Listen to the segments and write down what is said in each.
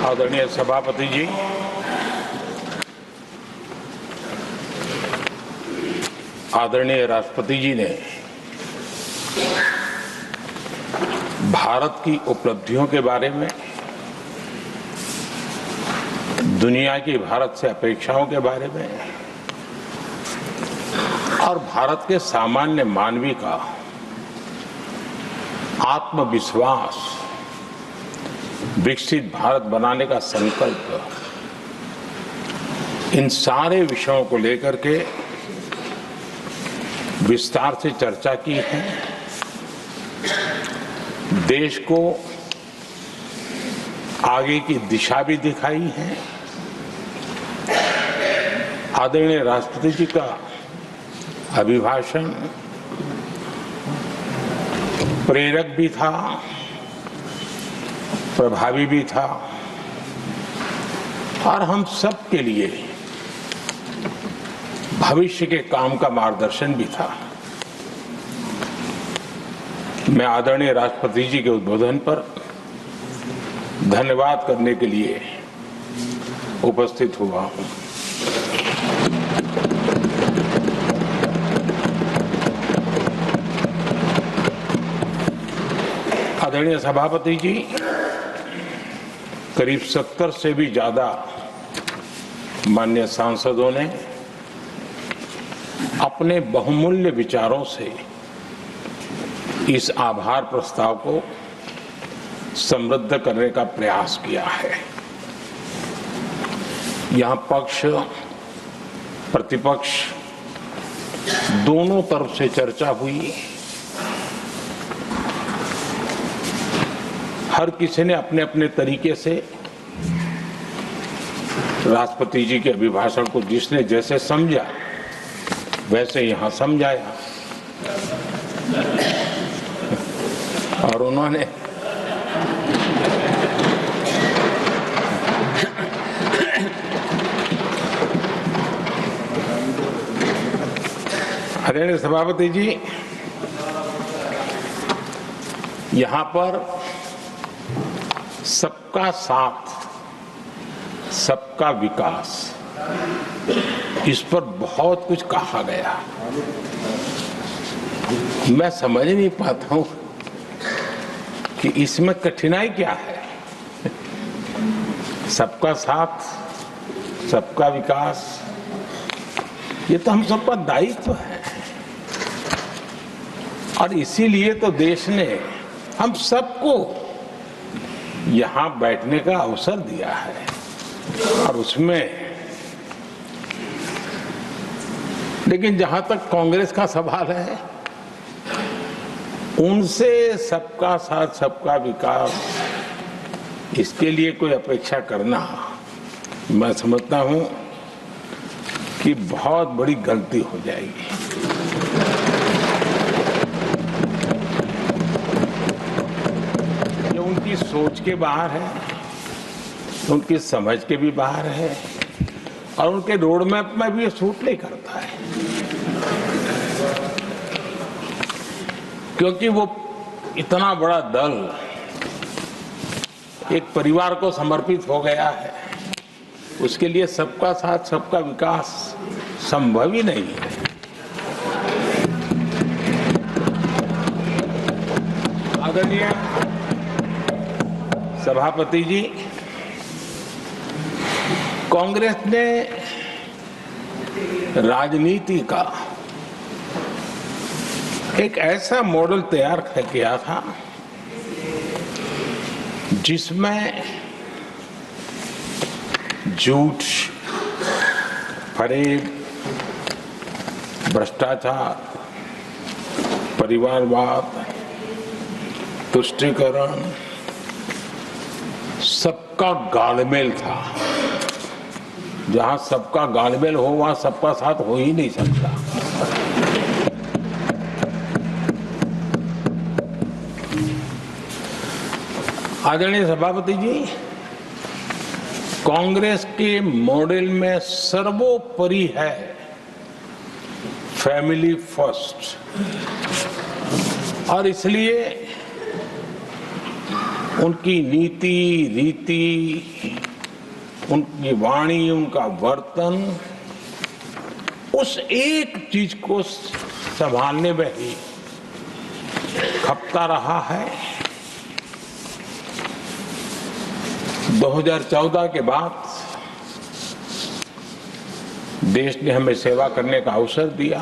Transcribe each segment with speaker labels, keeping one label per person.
Speaker 1: आदरणीय सभापति जी, आदरणीय राष्ट्रपति जी ने भारत की उपलब्धियों के बारे में, दुनिया की भारत से अपेक्षाओं के बारे में और भारत के सामान्य मानवी का आत्मविश्वास, विकसित भारत बनाने का संकल्प, इन सारे विषयों को लेकर के विस्तार से चर्चा की है। देश को आगे की दिशा भी दिखाई है। आदरणीय राष्ट्रपति जी का अभिभाषण प्रेरक भी था, प्रभावी भी था और हम सब के लिए भविष्य के काम का मार्गदर्शन भी था। मैं आदरणीय राष्ट्रपति जी के उद्बोधन पर धन्यवाद करने के लिए उपस्थित हुआ हूं। आदरणीय सभापति जी, करीब 70 से भी ज्यादा माननीय सांसदों ने अपने बहुमूल्य विचारों से इस आभार प्रस्ताव को समृद्ध करने का प्रयास किया है। यहां पक्ष प्रतिपक्ष दोनों तरफ से चर्चा हुई। हर किसी ने अपने अपने तरीके से राष्ट्रपति जी के अभिभाषण को जिसने जैसे समझा वैसे यहां समझाया और उन्होंने आदरणीय सभापति जी, यहां पर सबका साथ, सबका विकास, इस पर बहुत कुछ कहा गया। मैं समझ नहीं पाता हूं कि इसमें कठिनाई क्या है। सबका साथ, सबका विकास, ये तो हम सबका दायित्व है और इसीलिए तो देश ने हम सबको यहां बैठने का अवसर दिया है और उसमें, लेकिन जहां तक कांग्रेस का सवाल है, उनसे सबका साथ, सबका विकास, इसके लिए कोई अपेक्षा करना, मैं समझता हूं कि बहुत बड़ी गलती हो जाएगी। ये उनकी सोच के बाहर है, उनकी समझ के भी बाहर है और उनके रोड मैप में भी ये सूट नहीं करता है, क्योंकि वो इतना बड़ा दल एक परिवार को समर्पित हो गया है। उसके लिए सबका साथ, सबका विकास संभव ही नहीं है। आदरणीय सभापति जी, कांग्रेस ने राजनीति का एक ऐसा मॉडल तैयार किया था जिसमें झूठ, फरेब, भ्रष्टाचार, परिवारवाद, तुष्टीकरण, सबका गालमेल था। जहां सबका गालमेल हो वहां सबका साथ हो ही नहीं सकता। आदरणीय सभापति जी, कांग्रेस के मॉडल में सर्वोपरि है फैमिली फर्स्ट और इसलिए उनकी नीति रीति, उनकी वाणी, उनका वर्तन, उस एक चीज को संभालने में ही खपता रहा है। 2014 के बाद देश ने हमें सेवा करने का अवसर दिया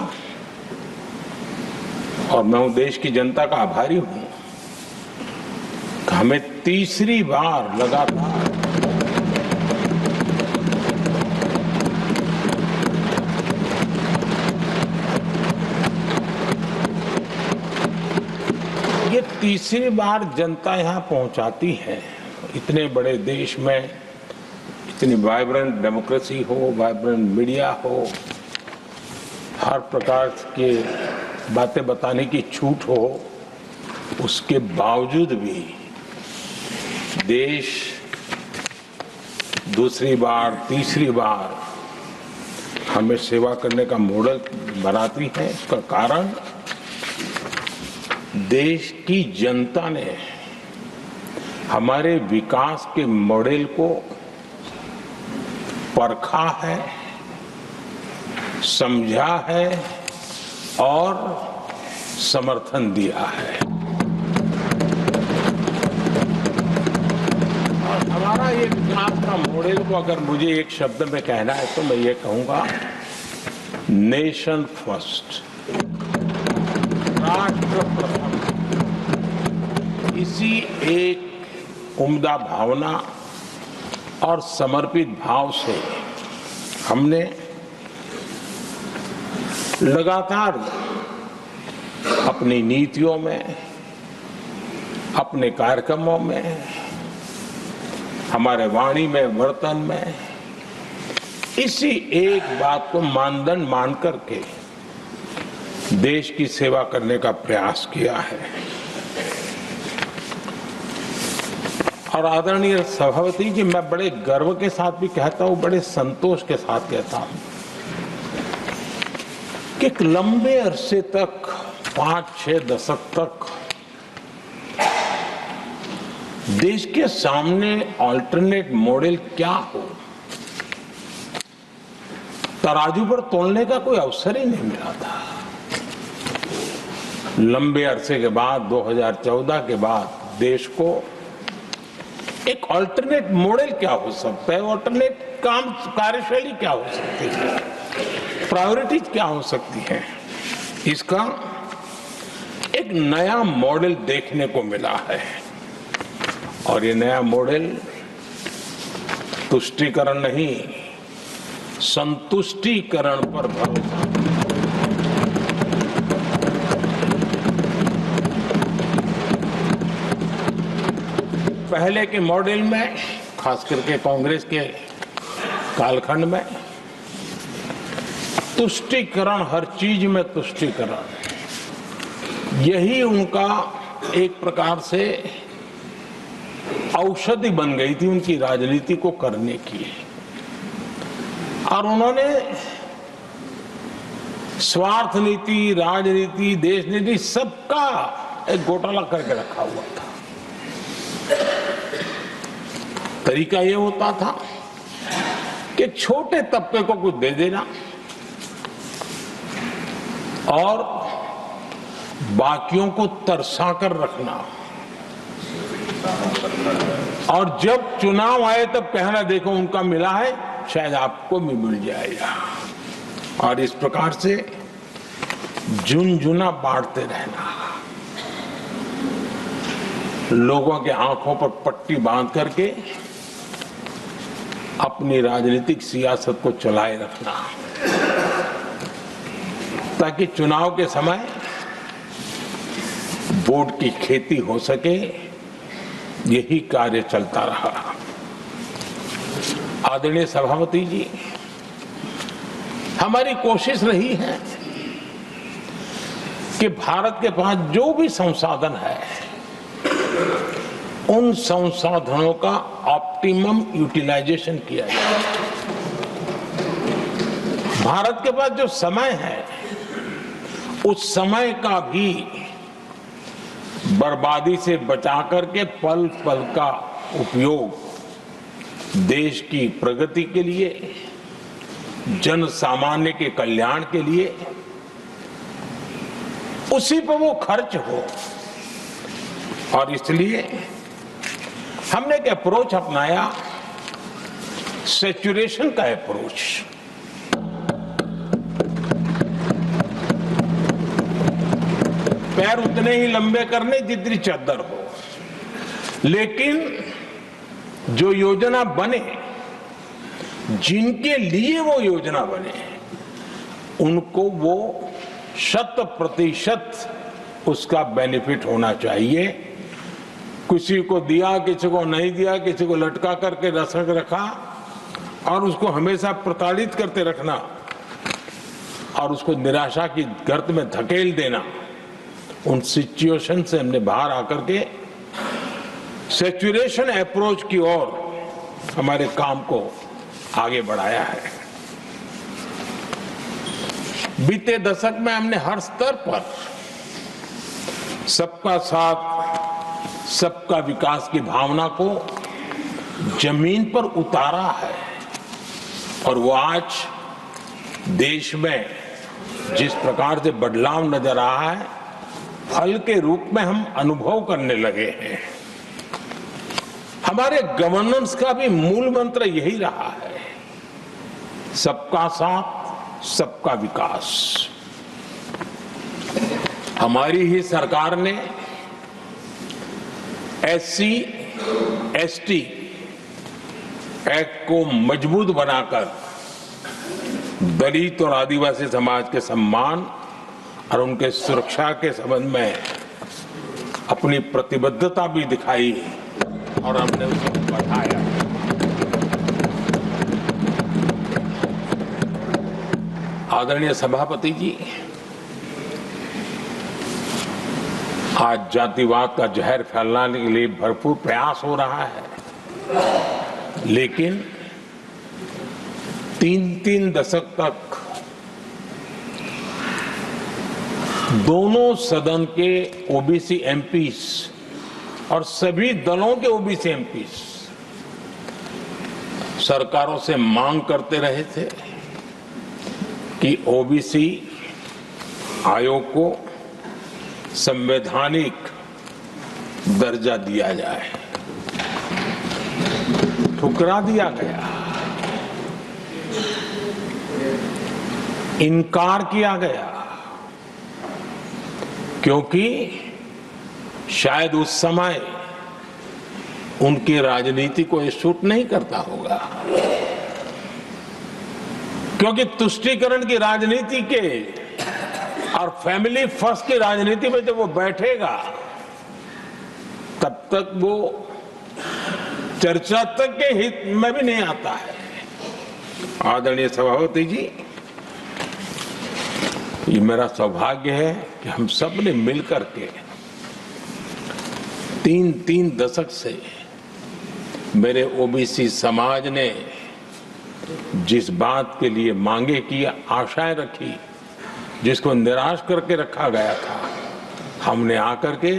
Speaker 1: और मैं उन देश की जनता का आभारी हूं कि हमें तीसरी बार लगातार ये तीसरी बार जनता यहां पहुंचाती है। इतने बड़े देश में इतनी वाइब्रेंट डेमोक्रेसी हो, वाइब्रेंट मीडिया हो, हर प्रकार के बातें बताने की छूट हो, उसके बावजूद भी देश दूसरी बार तीसरी बार हमें सेवा करने का मॉडल बनाती है। इसका कारण देश की जनता ने हमारे विकास के मॉडल को परखा है, समझा है और समर्थन दिया है। और हमारा ये विकास का मॉडल को अगर मुझे एक शब्द में कहना है तो मैं ये कहूंगा, नेशन फर्स्ट, राष्ट्र प्रथम। इसी एक उम्दा भावना और समर्पित भाव से हमने लगातार अपनी नीतियों में, अपने कार्यक्रमों में, हमारे वाणी में, वर्तन में इसी एक बात को मानदंड मान करके देश की सेवा करने का प्रयास किया है। और आदरणीय सभापति जी, मैं बड़े गर्व के साथ भी कहता हूं, बड़े संतोष के साथ कहता हूं कि एक लंबे अरसे तक, 5-6 दशक तक देश के सामने अल्टरनेट मॉडल क्या हो, तराजू पर तोलने का कोई अवसर ही नहीं मिला था। लंबे अरसे के बाद 2014 के बाद देश को एक अल्टरनेट मॉडल क्या हो सकता है, अल्टरनेट काम कार्यशैली क्या हो सकती है, प्रायोरिटीज क्या हो सकती है, इसका एक नया मॉडल देखने को मिला है। और ये नया मॉडल तुष्टीकरण नहीं, संतुष्टीकरण पर भरोसा। पहले के मॉडल में, खास करके कांग्रेस के कालखंड में, तुष्टीकरण, हर चीज में तुष्टीकरण, यही उनका एक प्रकार से औषधि बन गई थी उनकी राजनीति को करने की। और उन्होंने स्वार्थ नीति, राजनीति, देश नीति, सबका एक घोटाला करके रखा हुआ था। तरीका ये होता था कि छोटे तबके को कुछ दे देना और बाकियों को तरसा कर रखना, और जब चुनाव आए तब कहना देखो उनका मिला है, शायद आपको भी मिल जाएगा। और इस प्रकार से झुनझुना बांटते रहना, लोगों के आंखों पर पट्टी बांध करके अपनी राजनीतिक सियासत को चलाए रखना, ताकि चुनाव के समय वोट की खेती हो सके। यही कार्य चलता रहा। आदरणीय सभापति जी, हमारी कोशिश रही है कि भारत के पास जो भी संसाधन है, उन संसाधनों का ऑप्टिमम यूटिलाइजेशन किया जाए। भारत के पास जो समय है, उस समय का भी बर्बादी से बचा करके पल पल का उपयोग देश की प्रगति के लिए, जन सामान्य के कल्याण के लिए, उसी पर वो खर्च हो। और इसलिए हमने एक अप्रोच अपनाया, सैचुरेशन का अप्रोच। पैर उतने ही लंबे करने जितनी चद्दर हो, लेकिन जो योजना बने, जिनके लिए वो योजना बने, उनको वो 100% उसका बेनिफिट होना चाहिए। किसी को दिया, किसी को नहीं दिया, किसी को लटका करके रखा और उसको हमेशा प्रताड़ित करते रखना और उसको निराशा की गर्त में धकेल देना, उन सिचुएशन से हमने बाहर आकर के सैचुरेशन अप्रोच की ओर हमारे काम को आगे बढ़ाया है। बीते दशक में हमने हर स्तर पर सबका साथ, सबका विकास की भावना को जमीन पर उतारा है और वो आज देश में जिस प्रकार से बदलाव नजर आ रहा है, फल के रूप में हम अनुभव करने लगे हैं। हमारे गवर्नेंस का भी मूल मंत्र यही रहा है, सबका साथ, सबका विकास। हमारी ही सरकार ने SC, ST एक्ट को मजबूत बनाकर दलित और आदिवासी समाज के सम्मान और उनके सुरक्षा के संबंध में अपनी प्रतिबद्धता भी दिखाई और हमने उसको बढ़ाया। आदरणीय सभापति जी, आज जातिवाद का जहर फैलाने के लिए भरपूर प्रयास हो रहा है, लेकिन 3 दशक तक दोनों सदन के OBC MPs और सभी दलों के OBC MPs सरकारों से मांग करते रहे थे कि OBC आयोग को संवैधानिक दर्जा दिया जाए। ठुकरा दिया गया, इनकार किया गया, क्योंकि शायद उस समय उनकी राजनीति को ये सूट नहीं करता होगा, क्योंकि तुष्टीकरण की राजनीति के और फैमिली फर्स्ट की राजनीति में जब वो बैठेगा तब तक वो चर्चा तक के हित में भी नहीं आता है। आदरणीय सभापति जी, ये मेरा सौभाग्य है कि हम सब ने मिलकर के 3 दशक से मेरे OBC समाज ने जिस बात के लिए मांगे की, आशाएं रखी, जिसको निराश करके रखा गया था, हमने आकर के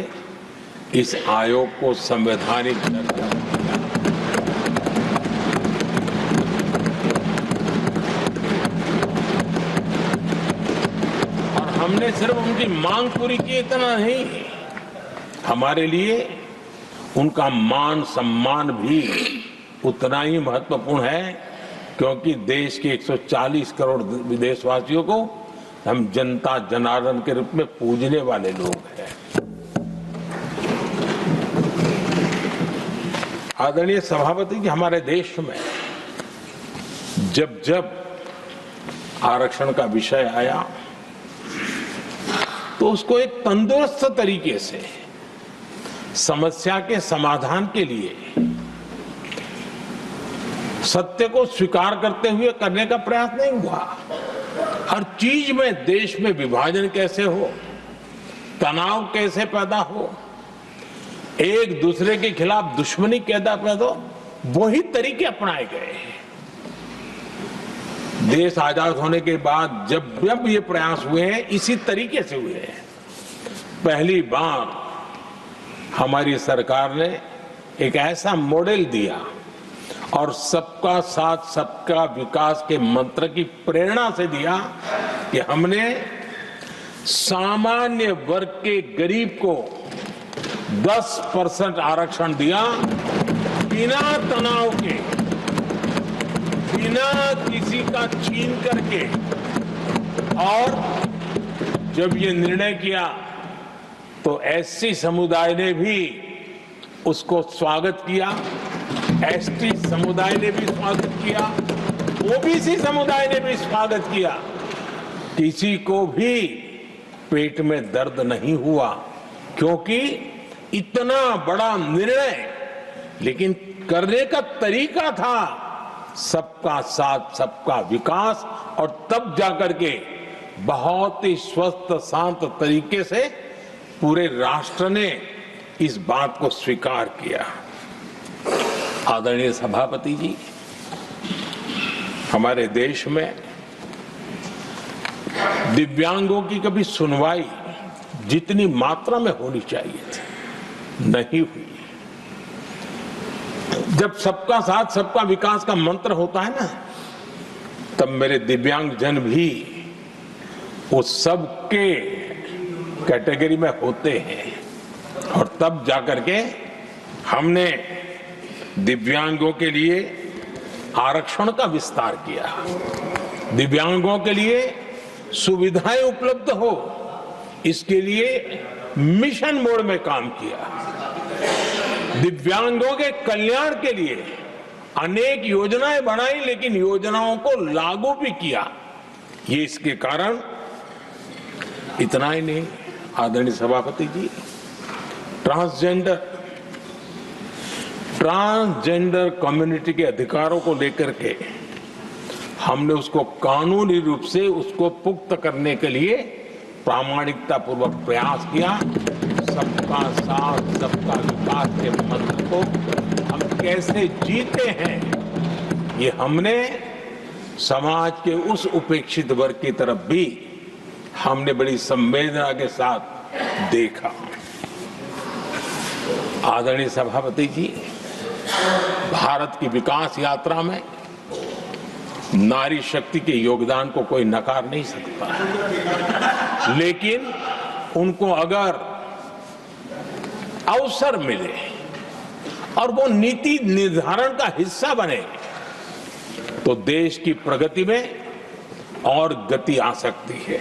Speaker 1: इस आयोग को संवैधानिक दर्जा दिया। और हमने सिर्फ उनकी मांग पूरी की इतना नहीं, हमारे लिए उनका मान सम्मान भी उतना ही महत्वपूर्ण है, क्योंकि देश के 140 करोड़ देशवासियों को हम जनता जनार्दन के रूप में पूजने वाले लोग हैं। आदरणीय सभापति जी, हमारे देश में जब जब आरक्षण का विषय आया तो उसको एक तंदुरुस्त तरीके से समस्या के समाधान के लिए सत्य को स्वीकार करते हुए करने का प्रयास नहीं हुआ। हर चीज में देश में विभाजन कैसे हो, तनाव कैसे पैदा हो, एक दूसरे के खिलाफ दुश्मनी कैसे पैदा हो, वही तरीके अपनाए गए हैं। देश आजाद होने के बाद जब ये प्रयास हुए हैं, इसी तरीके से हुए हैं। पहली बार हमारी सरकार ने एक ऐसा मॉडल दिया और सबका साथ सबका विकास के मंत्र की प्रेरणा से दिया कि हमने सामान्य वर्ग के गरीब को 10% आरक्षण दिया, बिना तनाव के, बिना किसी का छीन करके। और जब ये निर्णय किया तो एससी समुदाय ने भी उसको स्वागत किया, एसटी समुदाय ने भी स्वागत किया, ओबीसी समुदाय ने भी स्वागत किया। किसी को भी पेट में दर्द नहीं हुआ, क्योंकि इतना बड़ा निर्णय, लेकिन करने का तरीका था सबका साथ सबका विकास, और तब जाकर के बहुत ही स्वस्थ शांत तरीके से पूरे राष्ट्र ने इस बात को स्वीकार किया। आदरणीय सभापति जी, हमारे देश में दिव्यांगों की कभी सुनवाई जितनी मात्रा में होनी चाहिए थी नहीं हुई। जब सबका साथ सबका विकास का मंत्र होता है ना, तब मेरे दिव्यांग जन भी उस सबके कैटेगरी में होते हैं, और तब जाकर के हमने दिव्यांगों के लिए आरक्षण का विस्तार किया, दिव्यांगों के लिए सुविधाएं उपलब्ध हो, इसके लिए मिशन मोड में काम किया, दिव्यांगों के कल्याण के लिए अनेक योजनाएं बनाई, लेकिन योजनाओं को लागू भी किया। ये इसके कारण इतना ही नहीं, आदरणीय सभापति जी, ट्रांसजेंडर कम्युनिटी के अधिकारों को लेकर के हमने उसको कानूनी रूप से उसको पुख्त करने के लिए प्रामाणिकता पूर्वक प्रयास किया। सबका साथ सबका विकास के मंत्र को हम कैसे जीते हैं, ये हमने समाज के उस उपेक्षित वर्ग की तरफ भी हमने बड़ी संवेदना के साथ देखा। आदरणीय सभापति जी, भारत की विकास यात्रा में नारी शक्ति के योगदान को कोई नकार नहीं सकता, लेकिन उनको अगर अवसर मिले और वो नीति निर्धारण का हिस्सा बने तो देश की प्रगति में और गति आ सकती है।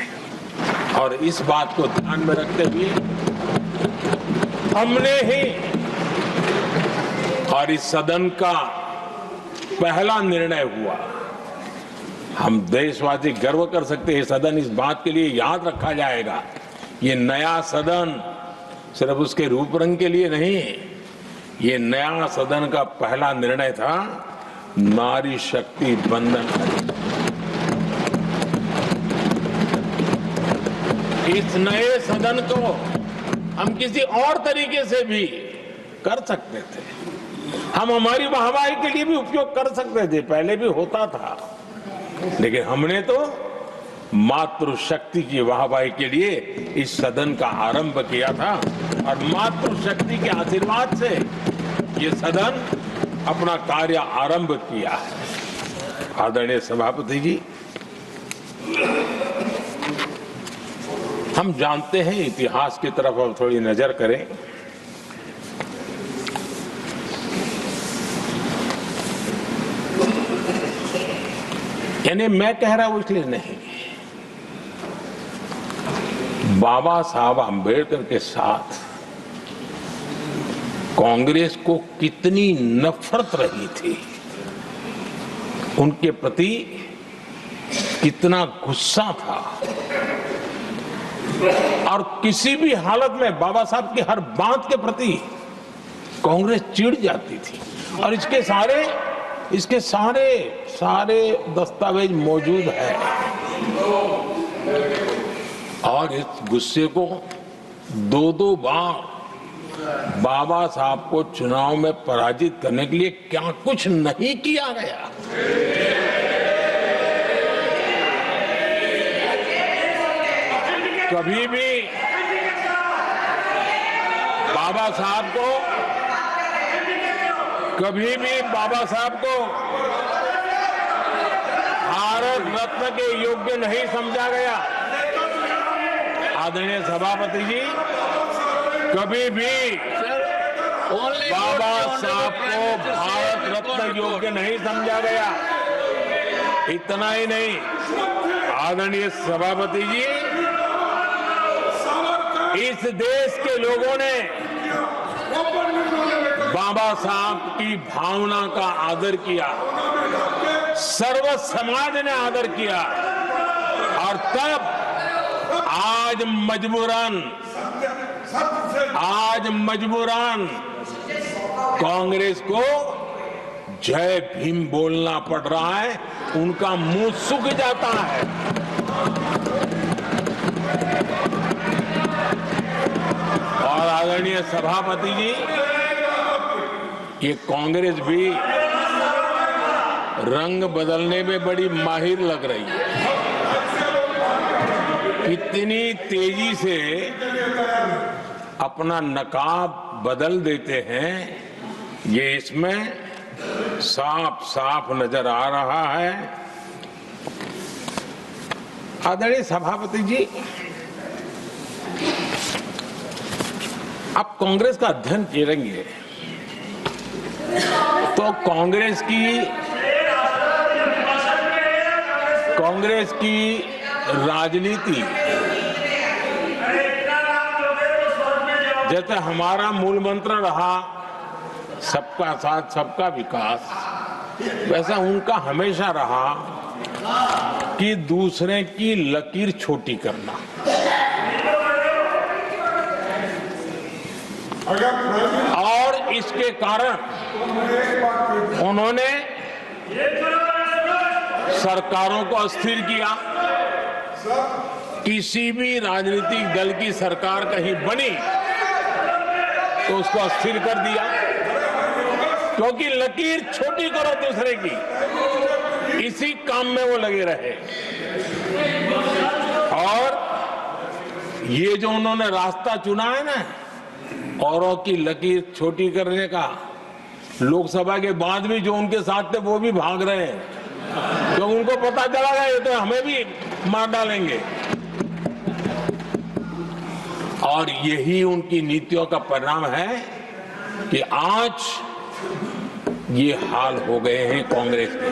Speaker 1: और इस बात को ध्यान में रखते हुए हमने ही, और इस सदन का पहला निर्णय हुआ, हम देशवासी गर्व कर सकते हैं, सदन इस बात के लिए याद रखा जाएगा, ये नया सदन सिर्फ उसके रूप रंग के लिए नहीं, ये नया सदन का पहला निर्णय था नारी शक्ति बंधन। इस नए सदन को हम किसी और तरीके से भी कर सकते थे, हम हमारी वाहवाही के लिए भी उपयोग कर सकते थे, पहले भी होता था, लेकिन हमने तो मातृशक्ति की वाहवाही के लिए इस सदन का आरंभ किया था, और मातृशक्ति के आशीर्वाद से ये सदन अपना कार्य आरंभ किया है। आदरणीय सभापति जी, हम जानते हैं, इतिहास की तरफ अब थोड़ी नजर करें, यानी मैं कह रहा हूं इसलिए नहीं, बाबा साहब आंबेडकर के साथ कांग्रेस को कितनी नफरत रही थी, उनके प्रति कितना गुस्सा था, और किसी भी हालत में बाबा साहब की हर बात के प्रति कांग्रेस चिढ़ जाती थी, और इसके सारे दस्तावेज मौजूद है। और इस गुस्से को दो बार बाबा साहब को चुनाव में पराजित करने के लिए क्या कुछ नहीं किया गया। कभी भी बाबा साहब को कभी भी बाबा साहब को भारत रत्न के योग्य नहीं समझा गया। आदरणीय सभापति जी, कभी भी बाबा साहब को भारत रत्न योग्य नहीं समझा गया। इतना ही नहीं, आदरणीय सभापति जी, इस देश के लोगों ने बाबा साहब की भावना का आदर किया, सर्व समाज ने आदर किया, और तब आज मजबूरन कांग्रेस को जय भीम बोलना पड़ रहा है, उनका मुंह सूख जाता है। और आदरणीय सभापति जी, ये कांग्रेस भी रंग बदलने में बड़ी माहिर लग रही है। इतनी तेजी से अपना नकाब बदल देते हैं, ये इसमें साफ साफ नजर आ रहा है। आदरणीय सभापति जी, आप कांग्रेस का अध्ययन करेंगे तो कांग्रेस की राजनीति, जैसे हमारा मूल मंत्र रहा सबका साथ सबका विकास, वैसा उनका हमेशा रहा कि दूसरे की लकीर छोटी करना। और इसके कारण उन्होंने सरकारों को अस्थिर किया। किसी भी राजनीतिक दल की सरकार कहीं बनी तो उसको अस्थिर कर दिया, क्योंकि लकीर छोटी करो दूसरे की, इसी काम में वो लगे रहे। और ये जो उन्होंने रास्ता चुना है ना, औरों की लकीर छोटी करने का, लोकसभा के बाद भी जो उनके साथ थे वो भी भाग रहे हैं, तो उनको पता चला गया ये तो हमें भी मार डालेंगे। और यही उनकी नीतियों का परिणाम है कि आज ये हाल हो गए हैं कांग्रेस के।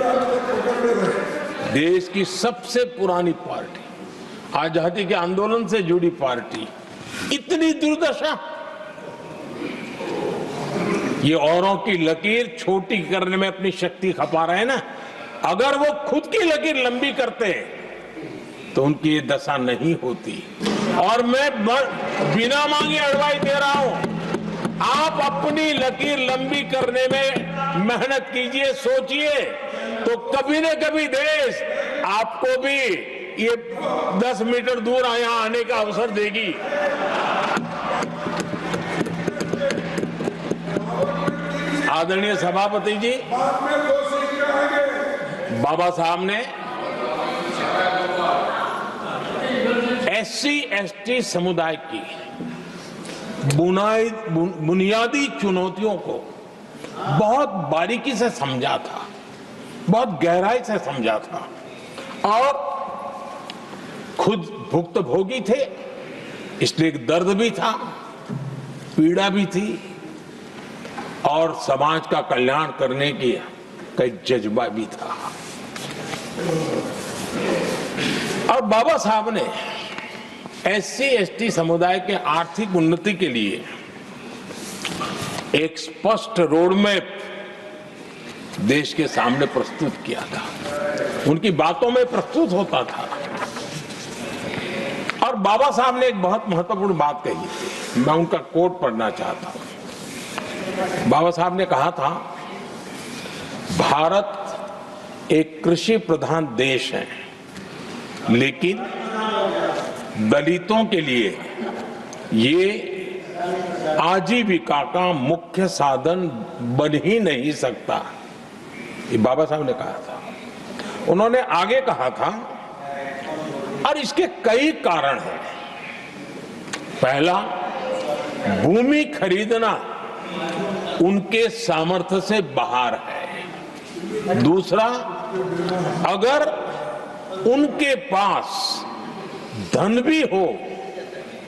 Speaker 1: देश की सबसे पुरानी पार्टी, आजादी के आंदोलन से जुड़ी पार्टी, इतनी दुर्दशा। ये औरों की लकीर छोटी करने में अपनी शक्ति खपा रहे हैं ना। अगर वो खुद की लकीर लंबी करते तो उनकी ये दशा नहीं होती। और मैं बिना मांगे एडवाइस दे रहा हूं, आप अपनी लकीर लंबी करने में मेहनत कीजिए, सोचिए, तो कभी न कभी देश आपको भी ये 10 मीटर दूर यहाँ आने का अवसर देगी। आदरणीय सभापति जी, बाबा साहब ने SC/ST समुदाय की बुनियादी चुनौतियों को बहुत बारीकी से समझा था, बहुत गहराई से समझा था, और खुद भुक्तभोगी थे, इसलिए दर्द भी था, पीड़ा भी थी, और समाज का कल्याण करने की कई जज्बा भी था। और बाबा साहब ने SC/ST समुदाय के आर्थिक उन्नति के लिए एक स्पष्ट रोडमैप देश के सामने प्रस्तुत किया था, उनकी बातों में प्रस्तुत होता था। और बाबा साहब ने एक बहुत महत्वपूर्ण बात कही थी, मैं उनका कोट पढ़ना चाहता हूं। बाबा साहब ने कहा था, भारत एक कृषि प्रधान देश है, लेकिन दलितों के लिए ये आजीविका का मुख्य साधन बन ही नहीं सकता। ये बाबा साहब ने कहा था। उन्होंने आगे कहा था, और इसके कई कारण हैं। पहला, भूमि खरीदना उनके सामर्थ्य से बाहर है। दूसरा, अगर उनके पास धन भी हो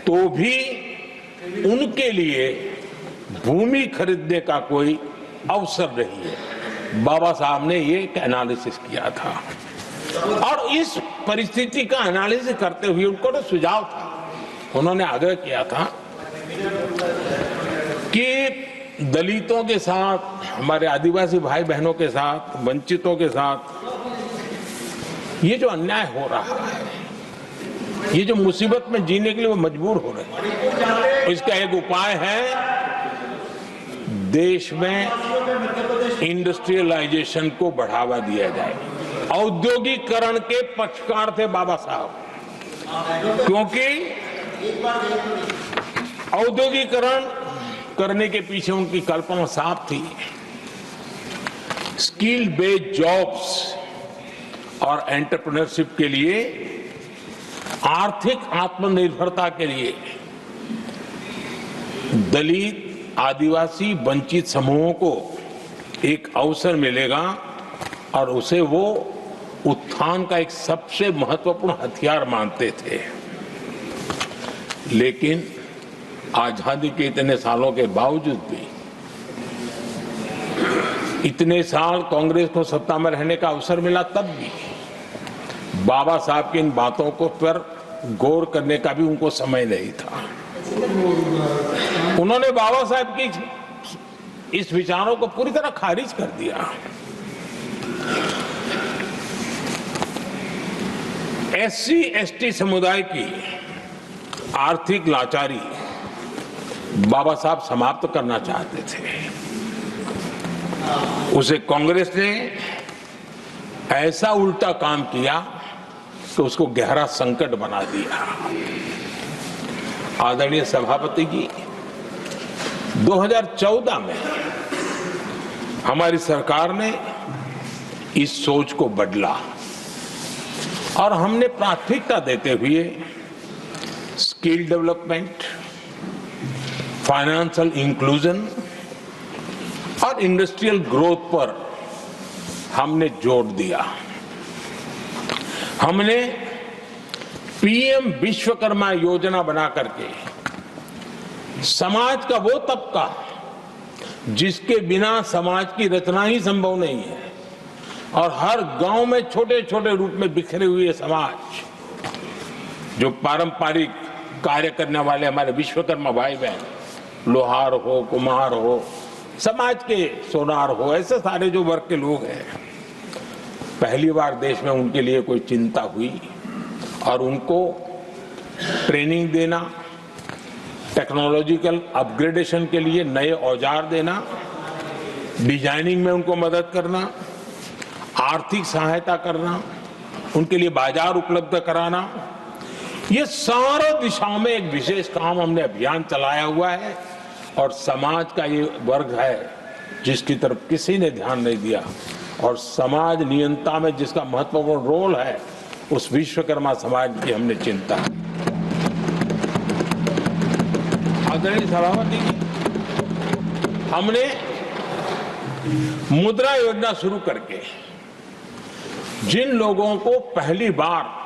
Speaker 1: तो भी उनके लिए भूमि खरीदने का कोई अवसर नहीं है। बाबा साहब ने ये एक एनालिसिस किया था और इस परिस्थिति का एनालिसिस करते हुए उनको तो सुझाव था, उन्होंने आग्रह किया था कि दलितों के साथ, हमारे आदिवासी भाई बहनों के साथ, वंचितों के साथ ये जो अन्याय हो रहा है, ये जो मुसीबत में जीने के लिए वो मजबूर हो रहे हैं, इसका एक उपाय है देश में इंडस्ट्रियलाइजेशन को बढ़ावा दिया जाए। औद्योगिकरण के पक्षकार थे बाबा साहब, क्योंकि औद्योगिकरण करने के पीछे उनकी कल्पना साफ थी। स्किल बेस्ड जॉब्स और एंटरप्रेन्योरशिप के लिए, आर्थिक आत्मनिर्भरता के लिए दलित, आदिवासी, वंचित समूहों को एक अवसर मिलेगा और उसे वो उत्थान का एक सबसे महत्वपूर्ण हथियार मानते थे। लेकिन आजादी के इतने सालों के बावजूद भी, इतने साल कांग्रेस को सत्ता में रहने का अवसर मिला, तब भी बाबा साहब की इन बातों को पर गौर करने का भी उनको समय नहीं था। उन्होंने बाबा साहब की इस विचारों को पूरी तरह खारिज कर दिया। एससी एसटी समुदाय की आर्थिक लाचारी बाबा साहब समाप्त करना चाहते थे। उसे कांग्रेस ने ऐसा उल्टा काम किया कि उसको गहरा संकट बना दिया। आदरणीय सभापति जी, 2014 में हमारी सरकार ने इस सोच को बदला और हमने प्राथमिकता देते हुए स्किल डेवलपमेंट, फाइनेंशियल इंक्लूजन और इंडस्ट्रियल ग्रोथ पर हमने जोर दिया। हमने पीएम विश्वकर्मा योजना बना करके समाज का वो तबका जिसके बिना समाज की रचना ही संभव नहीं है, और हर गांव में छोटे छोटे रूप में बिखरे हुए समाज, जो पारंपरिक कार्य करने वाले हमारे विश्वकर्मा भाई बहन, लोहार हो, कुम्हार हो, समाज के सोनार हो, ऐसे सारे जो वर्ग के लोग हैं, पहली बार देश में उनके लिए कोई चिंता हुई और उनको ट्रेनिंग देना, टेक्नोलॉजिकल अपग्रेडेशन के लिए नए औजार देना, डिजाइनिंग में उनको मदद करना, आर्थिक सहायता करना, उनके लिए बाजार उपलब्ध कराना, ये सारे दिशाओं में एक विशेष काम हमने अभियान चलाया हुआ है। और समाज का ये वर्ग है जिसकी तरफ किसी ने ध्यान नहीं दिया, और समाज नियंत्रण में जिसका महत्वपूर्ण रोल है, उस विश्वकर्मा समाज की हमने चिंता। आदरणीय सभापति जी, हमने मुद्रा योजना शुरू करके जिन लोगों को पहली बार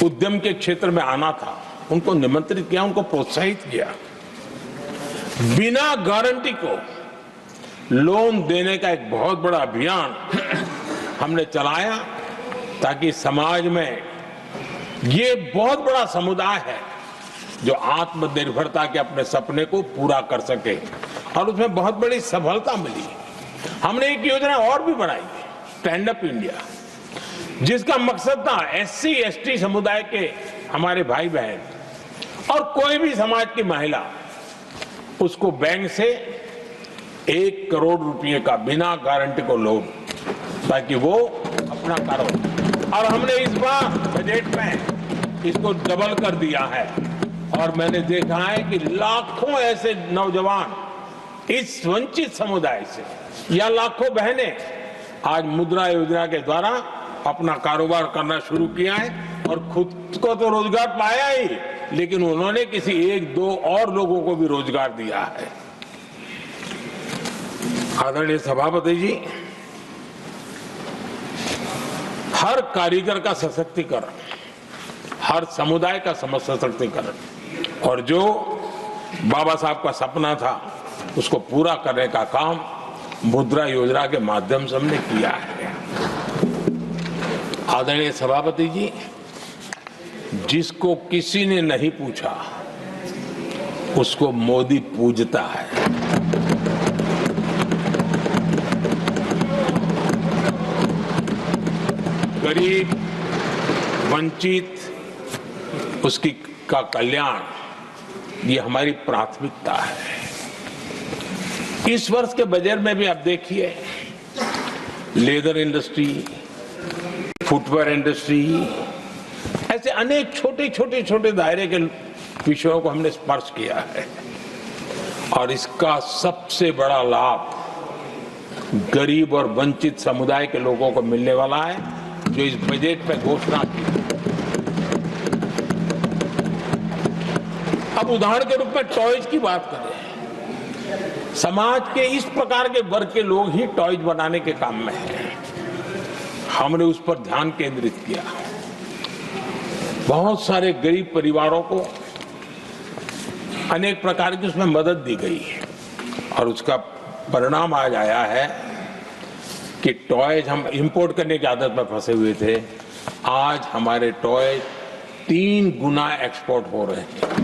Speaker 1: उद्यम के क्षेत्र में आना था, उनको निमंत्रित किया, उनको प्रोत्साहित किया। बिना गारंटी को लोन देने का एक बहुत बड़ा अभियान हमने चलाया, ताकि समाज में ये बहुत बड़ा समुदाय है जो आत्मनिर्भरता के अपने सपने को पूरा कर सके, और उसमें बहुत बड़ी सफलता मिली। हमने एक योजना और भी बनाई, स्टैंड अप इंडिया, जिसका मकसद था एससी एसटी समुदाय के हमारे भाई बहन और कोई भी समाज की महिला, उसको बैंक से 1 करोड़ रुपए का बिना गारंटी को लोन, ताकि वो अपना कारोबार। और हमने इस बार बजट में इसको डबल कर दिया है, और मैंने देखा है कि लाखों ऐसे नौजवान इस वंचित समुदाय से, या लाखों बहनें आज मुद्रा योजना के द्वारा अपना कारोबार करना शुरू किया है, और खुद को तो रोजगार पाया ही, लेकिन उन्होंने किसी एक दो और लोगों को भी रोजगार दिया है। आदरणीय सभापति जी, हर कारीगर का सशक्तिकरण, हर समुदाय का सशक्तिकरण और जो बाबा साहब का सपना था उसको पूरा करने का काम मुद्रा योजना के माध्यम से हमने किया है। आदरणीय सभापति जी, जिसको किसी ने नहीं पूछा उसको मोदी पूजता है। गरीब, वंचित, उसकी का कल्याण ये हमारी प्राथमिकता है। इस वर्ष के बजट में भी आप देखिए, लेदर इंडस्ट्री, फुटवेयर इंडस्ट्री, ऐसे अनेक छोटे दायरे के विषयों को हमने स्पर्श किया है और इसका सबसे बड़ा लाभ गरीब और वंचित समुदाय के लोगों को मिलने वाला है, जो इस बजट पे घोषणा की। अब उदाहरण के रूप में टॉयज की बात करें, समाज के इस प्रकार के वर्ग के लोग ही टॉयज बनाने के काम में हैं। हमने उस पर ध्यान केंद्रित किया। बहुत सारे गरीब परिवारों को अनेक प्रकार की उसमें मदद दी गई और उसका परिणाम आज आया है कि टॉयज, हम इंपोर्ट करने की आदत में फंसे हुए थे, आज हमारे टॉयज 3 गुना एक्सपोर्ट हो रहे हैं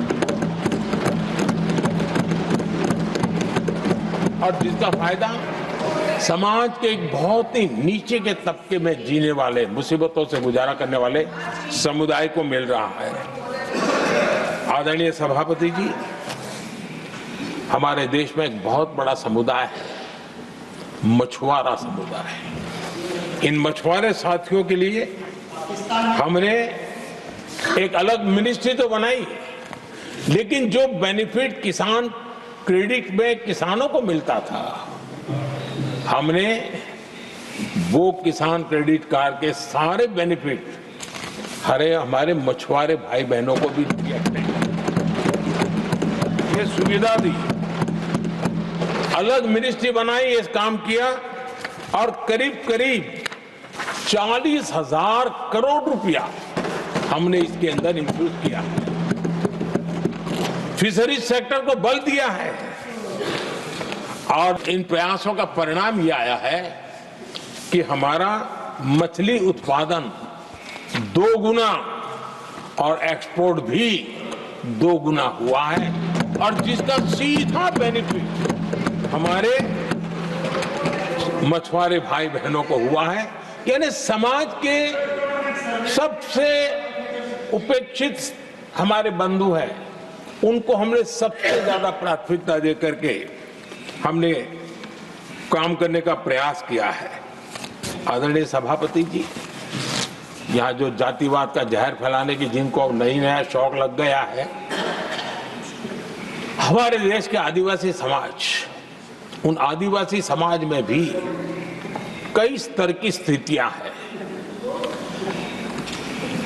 Speaker 1: और जिसका फायदा समाज के एक बहुत ही नीचे के तबके में जीने वाले, मुसीबतों से गुजारा करने वाले समुदाय को मिल रहा है। आदरणीय सभापति जी, हमारे देश में एक बहुत बड़ा समुदाय है, मछुआरा समुदाय। इन मछुआरे साथियों के लिए हमने एक अलग मिनिस्ट्री तो बनाई, लेकिन जो बेनिफिट किसान क्रेडिट में किसानों को मिलता था, हमने वो किसान क्रेडिट कार्ड के सारे बेनिफिट हमारे मछुआरे भाई बहनों को भी दिया, ये सुविधा दी। अलग मिनिस्ट्री बनाई, ये काम किया और करीब 40,000 करोड़ रुपया हमने इसके अंदर इंफ्यूज किया। फिशरीज सेक्टर को बल दिया है और इन प्रयासों का परिणाम ये आया है कि हमारा मछली उत्पादन 2 गुना और एक्सपोर्ट भी 2 गुना हुआ है और जिसका सीधा बेनिफिट हमारे मछुआरे भाई बहनों को हुआ है। यानी समाज के सबसे उपेक्षित हमारे बंधु हैं, उनको हमने सबसे ज्यादा प्राथमिकता दे करके हमने काम करने का प्रयास किया है। आदरणीय सभापति जी, यहाँ जो जातिवाद का जहर फैलाने की जिनको नया शौक लग गया है, हमारे देश के आदिवासी समाज, उन आदिवासी समाज में भी कई स्तर की स्थितियां हैं।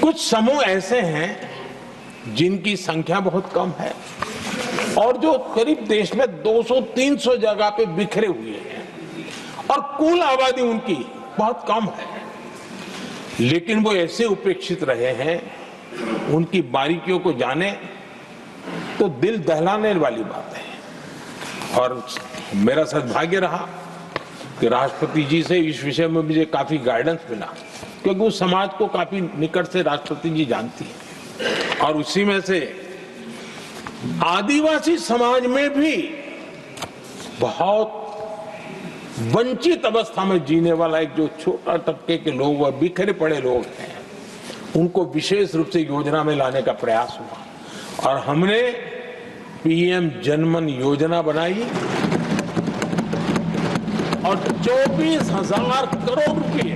Speaker 1: कुछ समूह ऐसे हैं जिनकी संख्या बहुत कम है और जो करीब देश में 200-300 जगह पे बिखरे हुए हैं और कुल आबादी उनकी बहुत कम है, लेकिन वो ऐसे उपेक्षित रहे हैं, उनकी बारीकियों को जाने तो दिल दहलाने वाली बात है। और मेरा सद्भाग्य रहा कि राष्ट्रपति जी से इस विषय में मुझे काफी गाइडेंस मिला, क्योंकि उस समाज को काफी निकट से राष्ट्रपति जी जानती है और उसी में से आदिवासी समाज में भी बहुत वंचित अवस्था में जीने वाला एक जो छोटा तबके के लोग व बिखरे पड़े लोग हैं, उनको विशेष रूप से योजना में लाने का प्रयास हुआ और हमने पीएम जनमन योजना बनाई और 24,000 करोड़ रुपए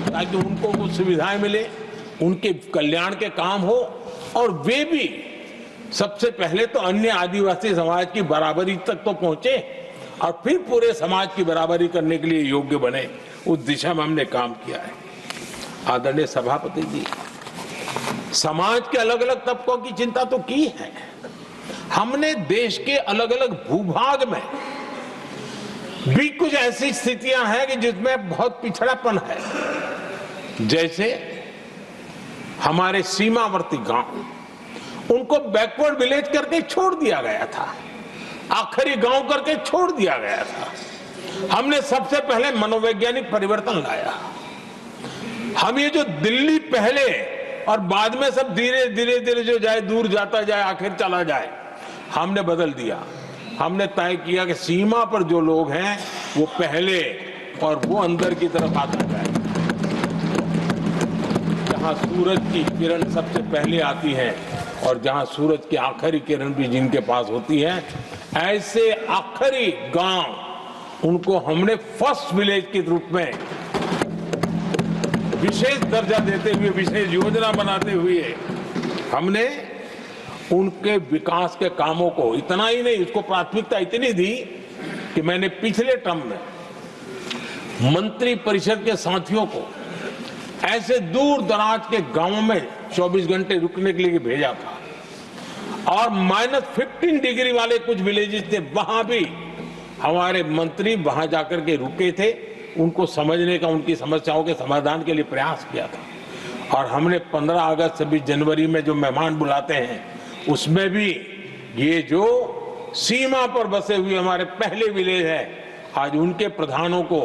Speaker 1: ताकि उनको कुछ सुविधाएं मिले, उनके कल्याण के काम हो और वे भी सबसे पहले तो अन्य आदिवासी समाज की बराबरी तक तो पहुंचे और फिर पूरे समाज की बराबरी करने के लिए योग्य बने। उस दिशा में हमने काम किया है। आदरणीय सभापति जी, समाज के अलग अलग तबकों की चिंता तो की है। हमने देश के अलग अलग भूभाग में भी कुछ ऐसी स्थितियां हैं कि जिसमें बहुत पिछड़ापन है। जैसे हमारे सीमावर्ती गांव, उनको बैकवर्ड विलेज करके छोड़ दिया गया था, आखिरी गांव करके छोड़ दिया गया था। हमने सबसे पहले मनोवैज्ञानिक परिवर्तन लाया। हम ये जो दिल्ली पहले और बाद में सब धीरे धीरे जो जाए दूर जाता जाए आखिर चला जाए, हमने बदल दिया। हमने तय किया कि सीमा पर जो लोग हैं वो पहले और वो अंदर की तरफ आता जाए। जहां सूरज की किरण सबसे पहले आती है और जहां सूरज की आखिरी किरण भी जिनके पास होती है, ऐसे आखिरी गांव उनको हमने फर्स्ट विलेज के रूप में विशेष दर्जा देते हुए, विशेष योजना बनाते हुए हमने उनके विकास के कामों को, इतना ही नहीं, उसको प्राथमिकता इतनी दी कि मैंने पिछले टर्म में मंत्री परिषद के साथियों को ऐसे दूर दराज के गांवों में 24 घंटे रुकने के लिए भेजा था। और -15 डिग्री वाले कुछ विलेजेस थे, वहां भी हमारे मंत्री वहां जाकर के रुके थे, उनको समझने का, उनकी समस्याओं के समाधान के लिए प्रयास किया था। और हमने 15 अगस्त 26 जनवरी में जो मेहमान बुलाते हैं, उसमें भी ये जो सीमा पर बसे हुए हमारे पहले विलेज है, आज उनके प्रधानों को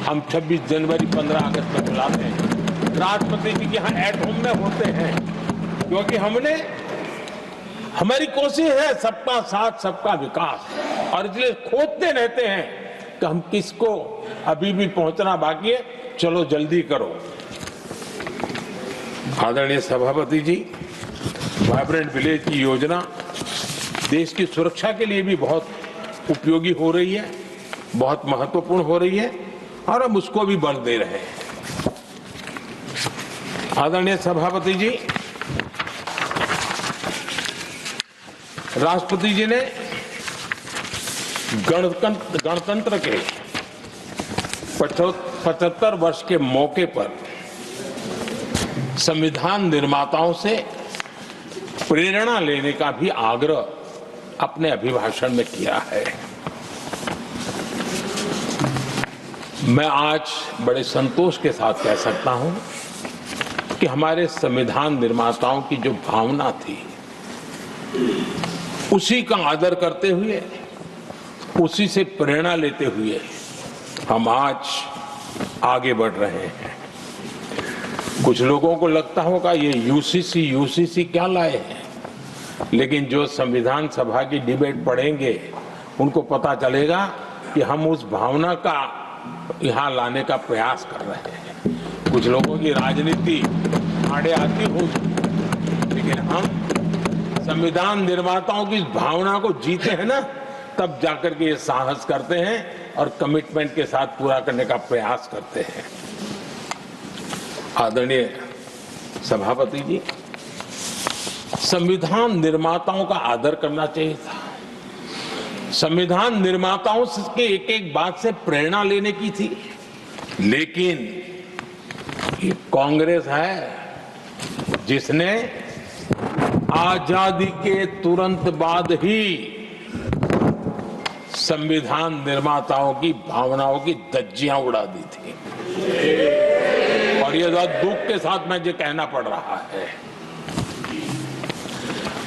Speaker 1: हम 26 जनवरी 15 अगस्त में बुलाते हैं। राष्ट्रपति जी के यहाँ एट होम में होते हैं, क्योंकि हमारी कोशिश है सबका साथ सबका विकास, और इसलिए खोजते रहते हैं कि हम किसको, अभी भी पहुंचना बाकी है, चलो जल्दी करो। आदरणीय सभापति जी, वाइब्रेंट विलेज की योजना देश की सुरक्षा के लिए भी बहुत उपयोगी हो रही है, बहुत महत्वपूर्ण हो रही है, और हम उसको भी बल दे रहे हैं। आदरणीय सभापति जी, राष्ट्रपति जी ने गणतंत्र के 75 वर्ष के मौके पर संविधान निर्माताओं से प्रेरणा लेने का भी आग्रह अपने अभिभाषण में किया है। मैं आज बड़े संतोष के साथ कह सकता हूं कि हमारे संविधान निर्माताओं की जो भावना थी, उसी का आदर करते हुए, उसी से प्रेरणा लेते हुए हम आज आगे बढ़ रहे हैं। कुछ लोगों को लगता होगा ये यूसीसी क्या लाए हैं, लेकिन जो संविधान सभा की डिबेट पढ़ेंगे उनको पता चलेगा कि हम उस भावना का यहाँ लाने का प्रयास कर रहे हैं। कुछ लोगों की राजनीति आड़े आती होगी, लेकिन हम संविधान निर्माताओं की इस भावना को जीते हैं ना, तब जाकर के ये साहस करते हैं और कमिटमेंट के साथ पूरा करने का प्रयास करते हैं। आदरणीय सभापति जी, संविधान निर्माताओं का आदर करना चाहिए था। संविधान निर्माताओं के एक एक बात से प्रेरणा लेने की थी, लेकिन ये कांग्रेस है जिसने आजादी के तुरंत बाद ही संविधान निर्माताओं की भावनाओं की धज्जियां उड़ा दी थी। और ये दुख के साथ मुझे कहना पड़ रहा है।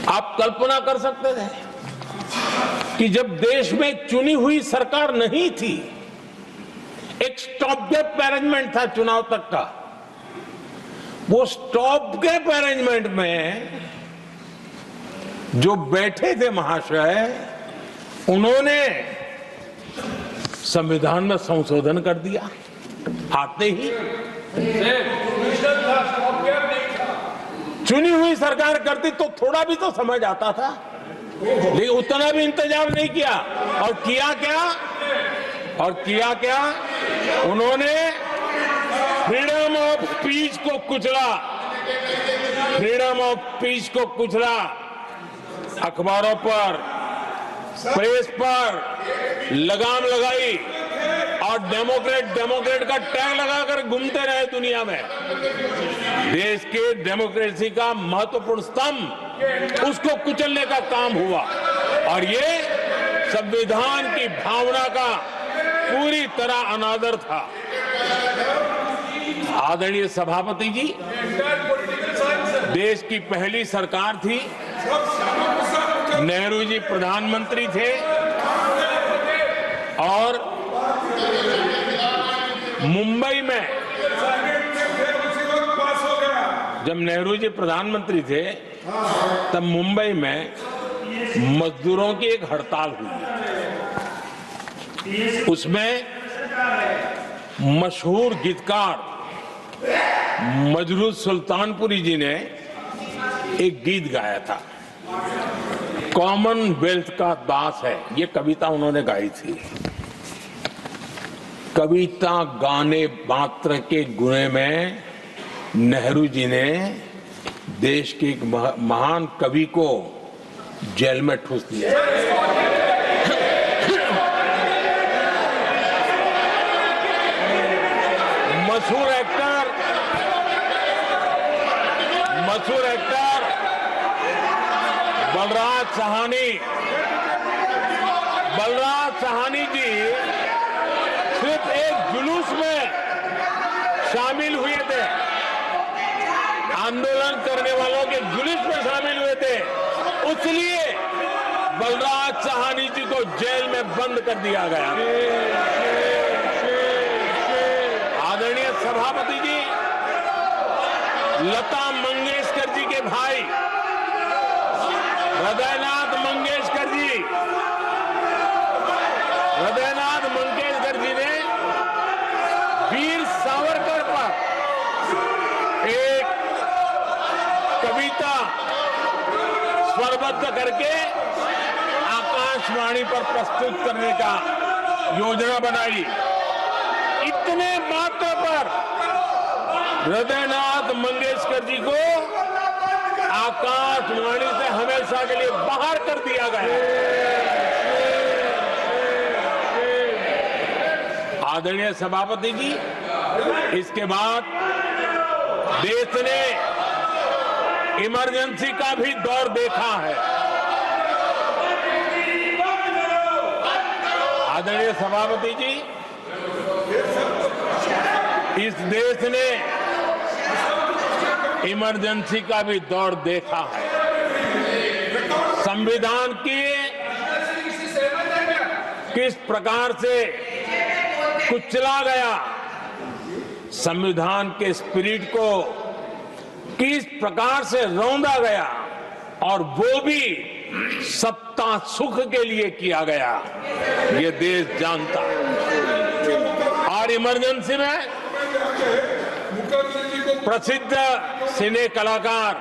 Speaker 1: आप कल्पना कर सकते थे कि जब देश में चुनी हुई सरकार नहीं थी, एक स्टॉप गैप अरेंजमेंट था चुनाव तक का, वो स्टॉप गैप अरेंजमेंट में जो बैठे थे महाशय, उन्होंने संविधान में संशोधन कर दिया। आते ही चुनी हुई सरकार करती तो थोड़ा भी तो समझ आता था, लेकिन उतना भी इंतजाम नहीं किया। और किया क्या उन्होंने फ्रीडम ऑफ स्पीच को कुचला, फ्रीडम ऑफ स्पीच को कुचला। अखबारों पर, प्रेस पर लगाम लगाई और डेमोक्रेट का टैग लगाकर घूमते रहे दुनिया में। देश के डेमोक्रेसी का महत्वपूर्ण स्तंभ उसको कुचलने का काम हुआ और ये संविधान की भावना का पूरी तरह अनादर था। आदरणीय सभापति जी, देश की पहली सरकार थी, नेहरू जी प्रधानमंत्री थे और मुंबई में जब नेहरू जी प्रधानमंत्री थे तब मुंबई में मजदूरों की एक हड़ताल हुई। उसमें मशहूर गीतकार मजरूह सुल्तानपुरी जी ने एक गीत गाया था, कॉमनवेल्थ का दास है। ये कविता उन्होंने गाई थी। कविता गाने मात्र के गुणे में नेहरू जी ने देश के एक महान कवि को जेल में ठूस दिया। मशहूर एक्टर बलराज साहनी जी सिर्फ एक जुलूस में शामिल हुए थे, आंदोलन करने वालों के जुलूस में शामिल हुए थे, इसलिए बलराज साहनी जी को जेल में बंद कर दिया गया। आदरणीय सभापति जी, लता मंगेशकर जी के भाई हृदयनाथ मंगेशकर जी ने वीर सावरकर पर एक कविता स्वरबद्ध करके आकाशवाणी पर प्रस्तुत करने का योजना बनाई। इतने मात्र पर हृदयनाथ मंगेशकर जी को आकाशवाणी से हमेशा के लिए बाहर कर दिया गया। आदरणीय सभापति जी, इसके बाद देश ने इमरजेंसी का भी दौर देखा है। आदरणीय सभापति जी, इस देश ने इमरजेंसी का भी दौर देखा है। संविधान की किस प्रकार से कुचला गया, संविधान के स्पिरिट को किस प्रकार से रौंदा गया और वो भी सत्ता सुख के लिए किया गया, ये देश जानता है। और इमरजेंसी में प्रसिद्ध सिने कलाकार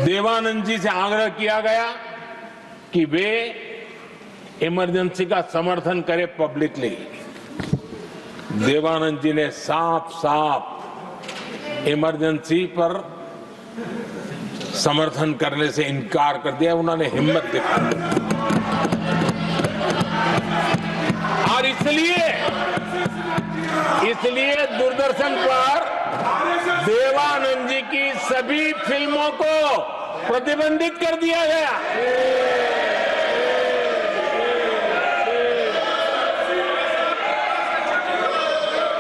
Speaker 1: देवानंद जी से आग्रह किया गया कि वे इमरजेंसी का समर्थन करें पब्लिकली। देवानंद जी ने साफ साफ इमरजेंसी पर समर्थन करने से इनकार कर दिया। उन्होंने हिम्मत दिखाई और इसलिए दूरदर्शन पर देवानंद जी की सभी फिल्मों को प्रतिबंधित कर दिया गया।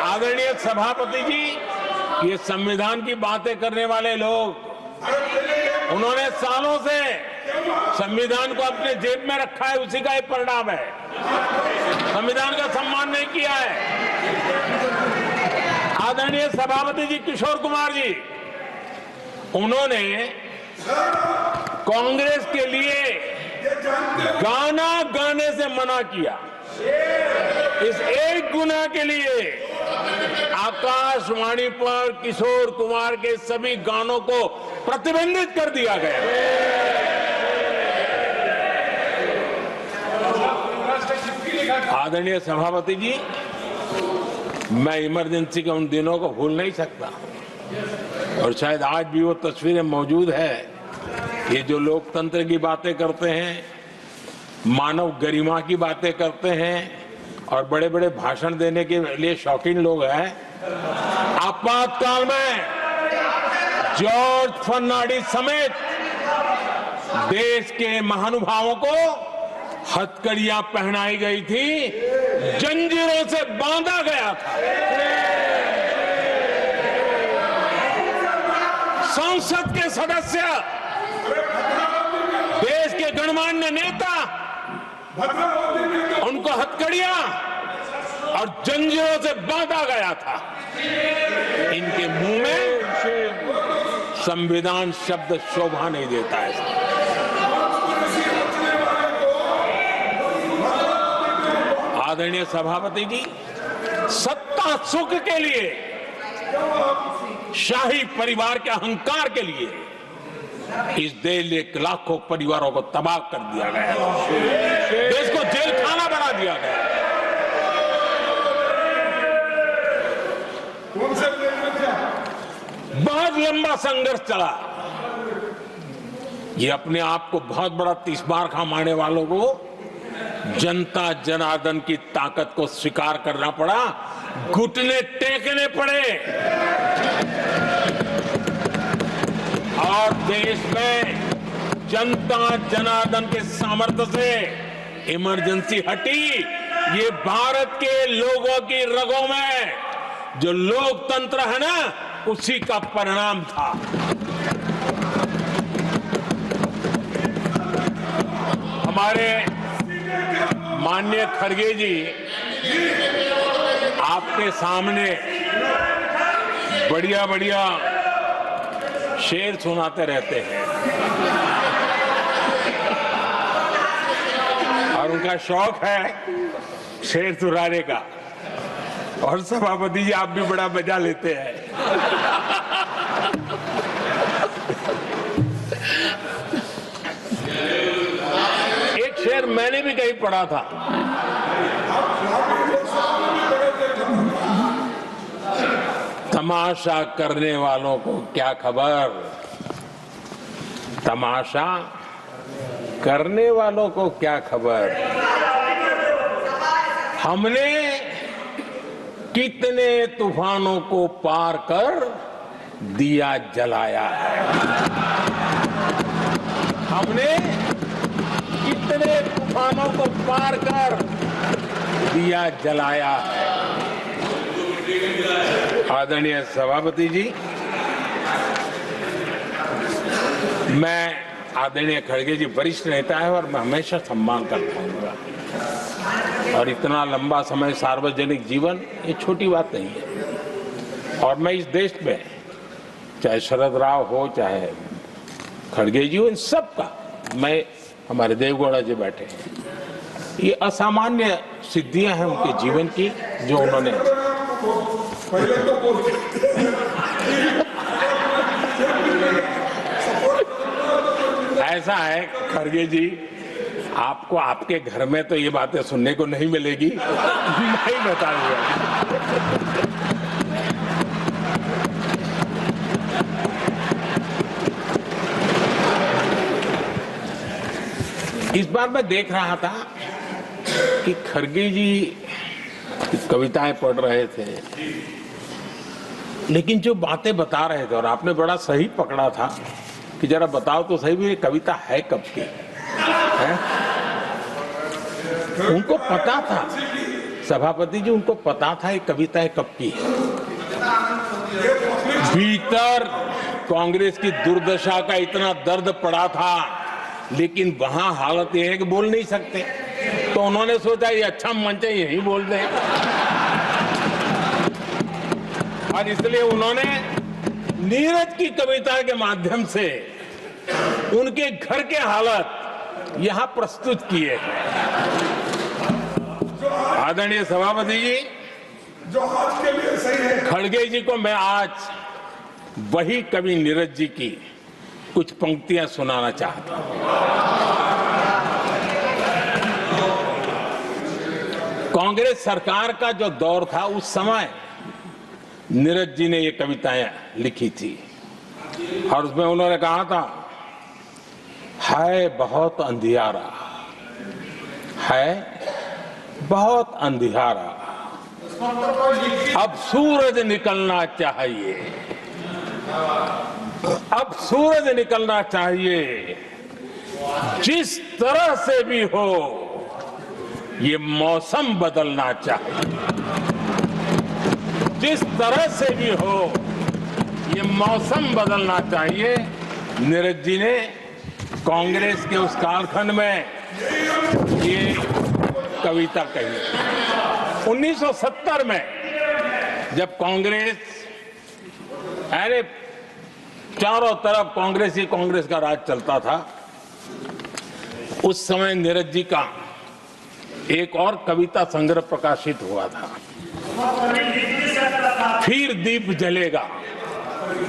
Speaker 1: आदरणीय सभापति जी, ये संविधान की बातें करने वाले लोग, उन्होंने सालों से संविधान को अपने जेब में रखा है, उसी का ही परिणाम है। संविधान का सम्मान नहीं किया है। आदरणीय सभापति जी किशोर कुमार जी, उन्होंने कांग्रेस के लिए गाना गाने से मना किया। इस एक गुनाह के लिए आकाशवाणी पर किशोर कुमार के सभी गानों को प्रतिबंधित कर दिया गया। आदरणीय सभापति जी, मैं इमरजेंसी के उन दिनों को भूल नहीं सकता और शायद आज भी वो तस्वीरें मौजूद है। ये जो लोकतंत्र की बातें करते हैं, मानव गरिमा की बातें करते हैं और बड़े बड़े भाषण देने के लिए शौकीन लोग हैं। आपातकाल में जॉर्ज फर्नांडिस समेत देश के महानुभावों को हथकड़ियां पहनाई गई थी, जंजीरों से बांधा गया था। संसद के सदस्य, देश के गणमान्य नेता, उनको हथकड़ियां और जंजीरों से बांधा गया था। इनके मुंह में संविधान शब्द शोभा नहीं देता है। आदरणीय सभापति जी, सत्ता सुख के लिए, शाही परिवार के अहंकार के लिए इस देश के लाखों परिवारों को तबाह कर दिया गया, देश को जेल खाना बना दिया गया। बहुत लंबा संघर्ष चला। ये अपने आप को बहुत बड़ा तीसमार मारने वालों को जनता जनार्दन की ताकत को स्वीकार करना पड़ा, घुटने टेकने पड़े और देश में जनता जनार्दन के सामर्थ्य से इमरजेंसी हटी। ये भारत के लोगों की रगों में जो लोकतंत्र है ना, उसी का परिणाम था। हमारे माननीय खड़गे जी आपके सामने बढ़िया बढ़िया शेर सुनाते रहते हैं और उनका शौक है शेर सुनाने का। और सभापति जी आप भी बड़ा मजा लेते हैं। एक शेर मैंने भी कहीं पढ़ा था, तमाशा करने वालों को क्या खबर, तमाशा करने वालों को क्या खबर, हमने कितने तूफानों को पार कर दिया जलाया है, हमने कितने तूफानों को पार कर दिया जलाया है। आदरणीय सभापति जी, मैं आदरणीय खड़गे जी वरिष्ठ नेता है और मैं हमेशा सम्मान करता हूँ और इतना लंबा समय सार्वजनिक जीवन ये छोटी बात नहीं है। और मैं इस देश में चाहे शरद राव हो चाहे खड़गे जी हो, इन सब का मैं, हमारे देवगौड़ा जी बैठे हैं, ये असामान्य सिद्धियां हैं उनके जीवन की जो उन्होंने ऐसा है खड़गे जी, आपको आपके घर में तो ये बातें सुनने को नहीं मिलेगी, नहीं बताऊंगा। इस बार मैं देख रहा था कि खड़गे जी कविताएं पढ़ रहे थे, लेकिन जो बातें बता रहे थे, और आपने बड़ा सही पकड़ा था कि जरा बताओ तो सही भी ये कविता है कब की है? उनको पता था, सभापति जी उनको पता था ये कविता कब की है। भीतर कांग्रेस की दुर्दशा का इतना दर्द पड़ा था, लेकिन वहां हालत यह है कि बोल नहीं सकते, तो उन्होंने सोचा ये अच्छा मंच है, यही बोल दें। और इसलिए उन्होंने नीरज की कविता के माध्यम से उनके घर के हालात यहां प्रस्तुत किए। आदरणीय सभापति जी,
Speaker 2: जो आज के लिए सही है,
Speaker 1: खड़गे जी को मैं आज वही कवि नीरज जी की कुछ पंक्तियां सुनाना चाहता हूं। कांग्रेस सरकार का जो दौर था उस समय नीरज जी ने ये कविताएं लिखी थी और उसमें उन्होंने कहा था, है बहुत अंधियारा, है बहुत अंधियारा, अब सूरज निकलना चाहिए, अब सूरज निकलना चाहिए। जिस तरह से भी हो ये मौसम बदलना चाहिए, जिस तरह से भी हो ये मौसम बदलना चाहिए। नीरज जी ने कांग्रेस के उस कालखंड में ये कविता कही। 1970 में जब कांग्रेस, अरे चारों तरफ कांग्रेस का राज चलता था, उस समय नीरज जी का एक और कविता संग्रह प्रकाशित हुआ था, फिर दीप जलेगा।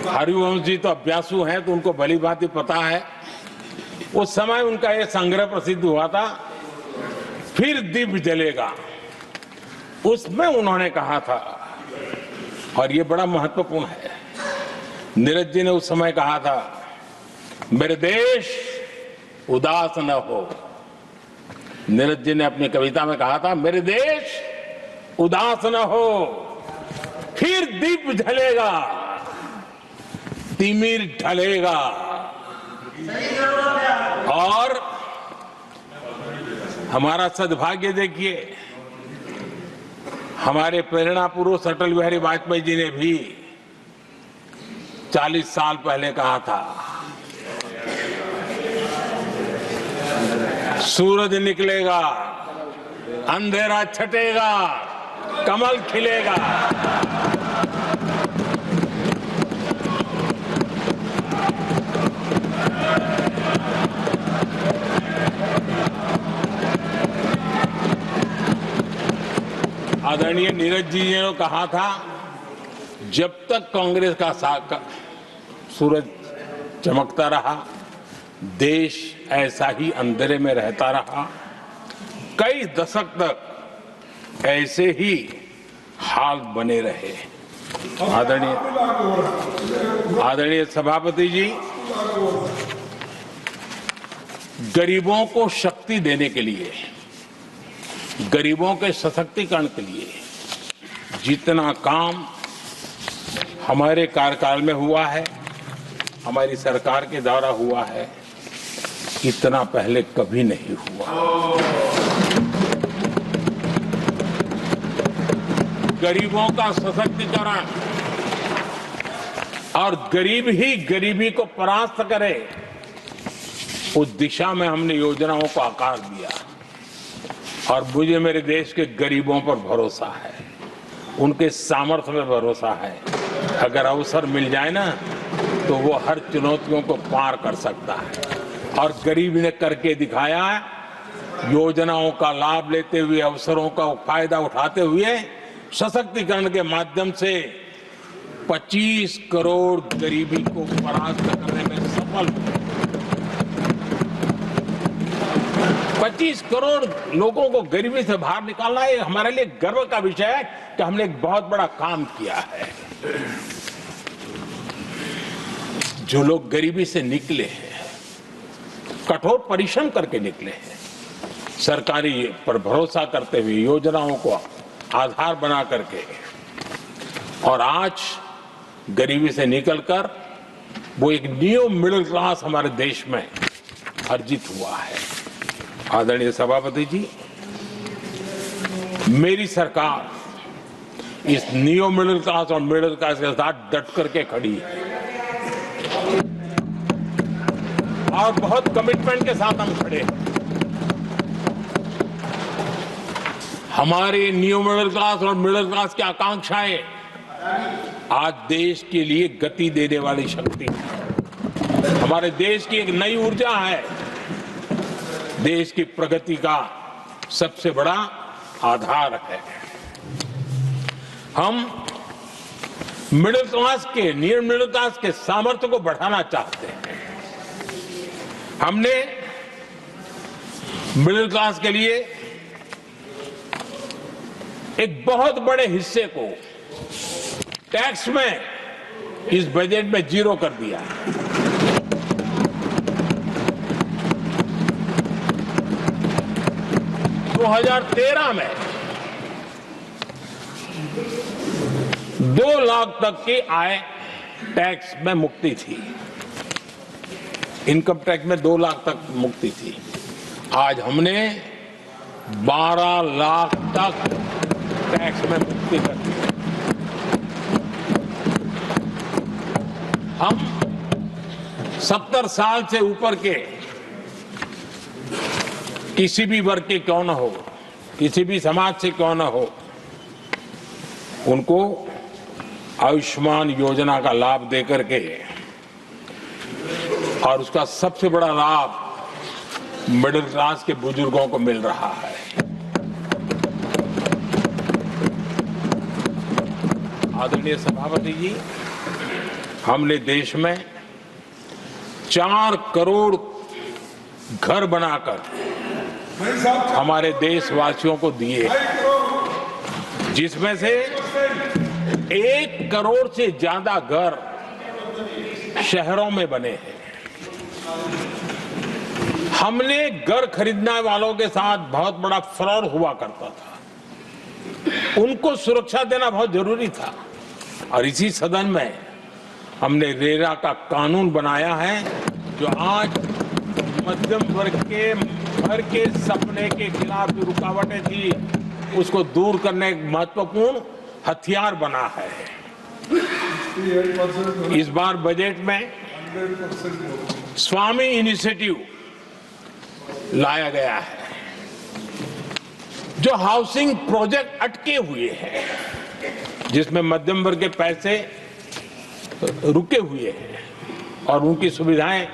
Speaker 1: हरिवंश जी तो अभ्यासु हैं तो उनको भली भांति पता है। उस समय उनका यह संग्रह प्रसिद्ध हुआ था, फिर दीप जलेगा। उसमें उन्होंने कहा था, और ये बड़ा महत्वपूर्ण है, नीरज जी ने उस समय कहा था, मेरे देश उदास न हो। नीरज जी ने अपनी कविता में कहा था, मेरे देश उदास न हो, फिर दीप जलेगा, तिमिर ढलेगा। और हमारा सद्भाग्य देखिए, हमारे प्रेरणा पुरुष अटल बिहारी वाजपेयी जी ने भी 40 साल पहले कहा था, सूरज निकलेगा, अंधेरा छटेगा, कमल खिलेगा। आदरणीय नीरज जी ने कहा था, जब तक कांग्रेस का सूरज चमकता रहा, देश ऐसा ही अंधेरे में रहता रहा। कई दशक तक ऐसे ही हाल बने रहे। आदरणीय सभापति जी, गरीबों को शक्ति देने के लिए, गरीबों के सशक्तिकरण के लिए जितना काम हमारे कार्यकाल में हुआ है, हमारी सरकार के द्वारा हुआ है, इतना पहले कभी नहीं हुआ। गरीबों का सशक्तिकरण और गरीब ही गरीबी को परास्त करे, उस दिशा में हमने योजनाओं को आकार दिया। और मुझे मेरे देश के गरीबों पर भरोसा है, उनके सामर्थ्य में भरोसा है। अगर अवसर मिल जाए ना, तो वो हर चुनौतियों को पार कर सकता है। और गरीब ने करके दिखाया, योजनाओं का लाभ लेते हुए, अवसरों का फायदा उठाते हुए, सशक्तिकरण के माध्यम से 25 करोड़ गरीबी को परास्त करने में सफल हुए। 25 करोड़ लोगों को गरीबी से बाहर निकालना, ये हमारे लिए गर्व का विषय है कि हमने एक बहुत बड़ा काम किया है। जो लोग गरीबी से निकले हैं, कठोर परिश्रम करके निकले हैं, सरकारी पर भरोसा करते हुए, योजनाओं को आधार बना करके, और आज गरीबी से निकलकर वो एक न्यू मिडिल क्लास हमारे देश में अर्जित हुआ है। आदरणीय सभापति जी, मेरी सरकार इस न्यू मिडिल क्लास और मिडिल क्लास के साथ डट करके खड़ी है और बहुत कमिटमेंट के साथ हम खड़े हैं। हमारे न्यू मिडिल क्लास और मिडिल क्लास की आकांक्षाएं आज देश के लिए गति देने वाली शक्ति है। हमारे देश की एक नई ऊर्जा है, देश की प्रगति का सबसे बड़ा आधार है। हम मिडिल क्लास के, नियर मिडिल क्लास के सामर्थ्य को बढ़ाना चाहते हैं। हमने मिडिल क्लास के लिए एक बहुत बड़े हिस्से को टैक्स में इस बजट में जीरो कर दिया। 2013 में 2 लाख तक की आय टैक्स में मुक्ति थी, इनकम टैक्स में 2 लाख तक मुक्ति थी। आज हमने 12 लाख तक टैक्स में मुक्ति कर दी। हम 70 साल से ऊपर के किसी भी वर्ग के क्यों न हो, किसी भी समाज से क्यों न हो, उनको आयुष्मान योजना का लाभ देकर के, और उसका सबसे बड़ा लाभ मिडिल क्लास के बुजुर्गों को मिल रहा है। आदरणीय सभापति जी, हमने देश में 4 करोड़ घर बनाकर हमारे देशवासियों को दिए, जिसमें से 1 करोड़ से ज्यादा घर शहरों में बने हैं। हमने घर खरीदने वालों के साथ बहुत बड़ा फ्रॉड हुआ करता था, उनको सुरक्षा देना बहुत जरूरी था, और इसी सदन में हमने रेरा का कानून बनाया है, जो आज मध्यम वर्ग के घर के सपने के खिलाफ जो रुकावटें थी, उसको दूर करने एक महत्वपूर्ण हथियार बना है। इस बार बजट में स्वामी इनिशिएटिव लाया गया है, जो हाउसिंग प्रोजेक्ट अटके हुए हैं, जिसमें मध्यम वर्ग के पैसे रुके हुए हैं और उनकी सुविधाएं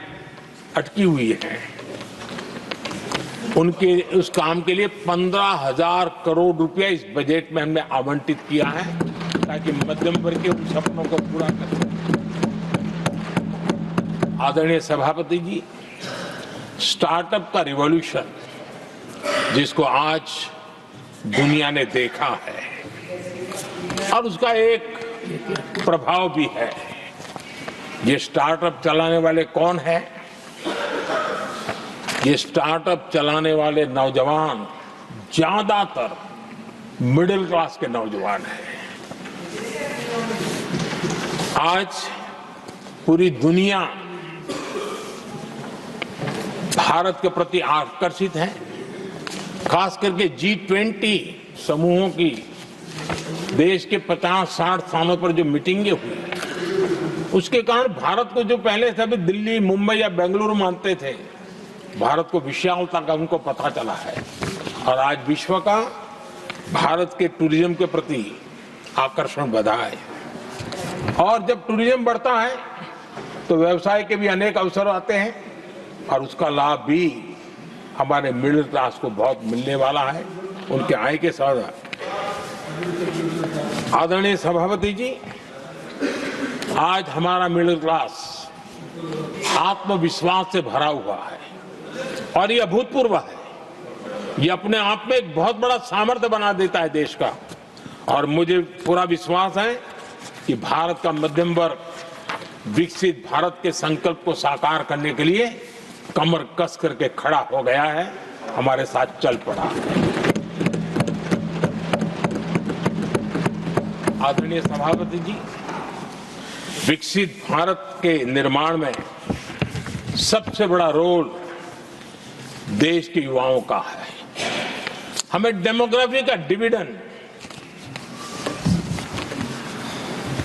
Speaker 1: अटकी हुई हैं, उनके उस काम के लिए 15,000 करोड़ रुपया इस बजट में हमने आवंटित किया है, ताकि मध्यम वर्ग के उन सपनों को पूरा कर सकें। आदरणीय सभापति जी, स्टार्टअप का रिवॉल्यूशन जिसको आज दुनिया ने देखा है, और उसका एक प्रभाव भी है। ये स्टार्टअप चलाने वाले कौन है? ये स्टार्टअप चलाने वाले नौजवान ज्यादातर मिडिल क्लास के नौजवान हैं। आज पूरी दुनिया भारत के प्रति आकर्षित है, खास करके G20 समूहों की देश के 50-60 स्थानों पर जो मीटिंगें हुई, उसके कारण भारत को जो पहले सभी दिल्ली, मुंबई या बेंगलुरु मानते थे, भारत को विशालता का उनको पता चला है, और आज विश्व का भारत के टूरिज्म के प्रति आकर्षण बढ़ा है। और जब टूरिज्म बढ़ता है तो व्यवसाय के भी अनेक अवसर आते हैं, और उसका लाभ भी हमारे मिडिल क्लास को बहुत मिलने वाला है, उनके आय के साथ। आदरणीय सभापति जी, आज हमारा मिडिल क्लास आत्मविश्वास से भरा हुआ है, और ये अभूतपूर्व है। ये अपने आप में एक बहुत बड़ा सामर्थ्य बना देता है देश का, और मुझे पूरा विश्वास है कि भारत का मध्यम वर्ग विकसित भारत के संकल्प को साकार करने के लिए कमर कस करके खड़ा हो गया है, हमारे साथ चल पड़ा है। आदरणीय सभापति जी, विकसित भारत के निर्माण में सबसे बड़ा रोल देश के युवाओं का है। हमें डेमोग्राफी का डिविडेंड,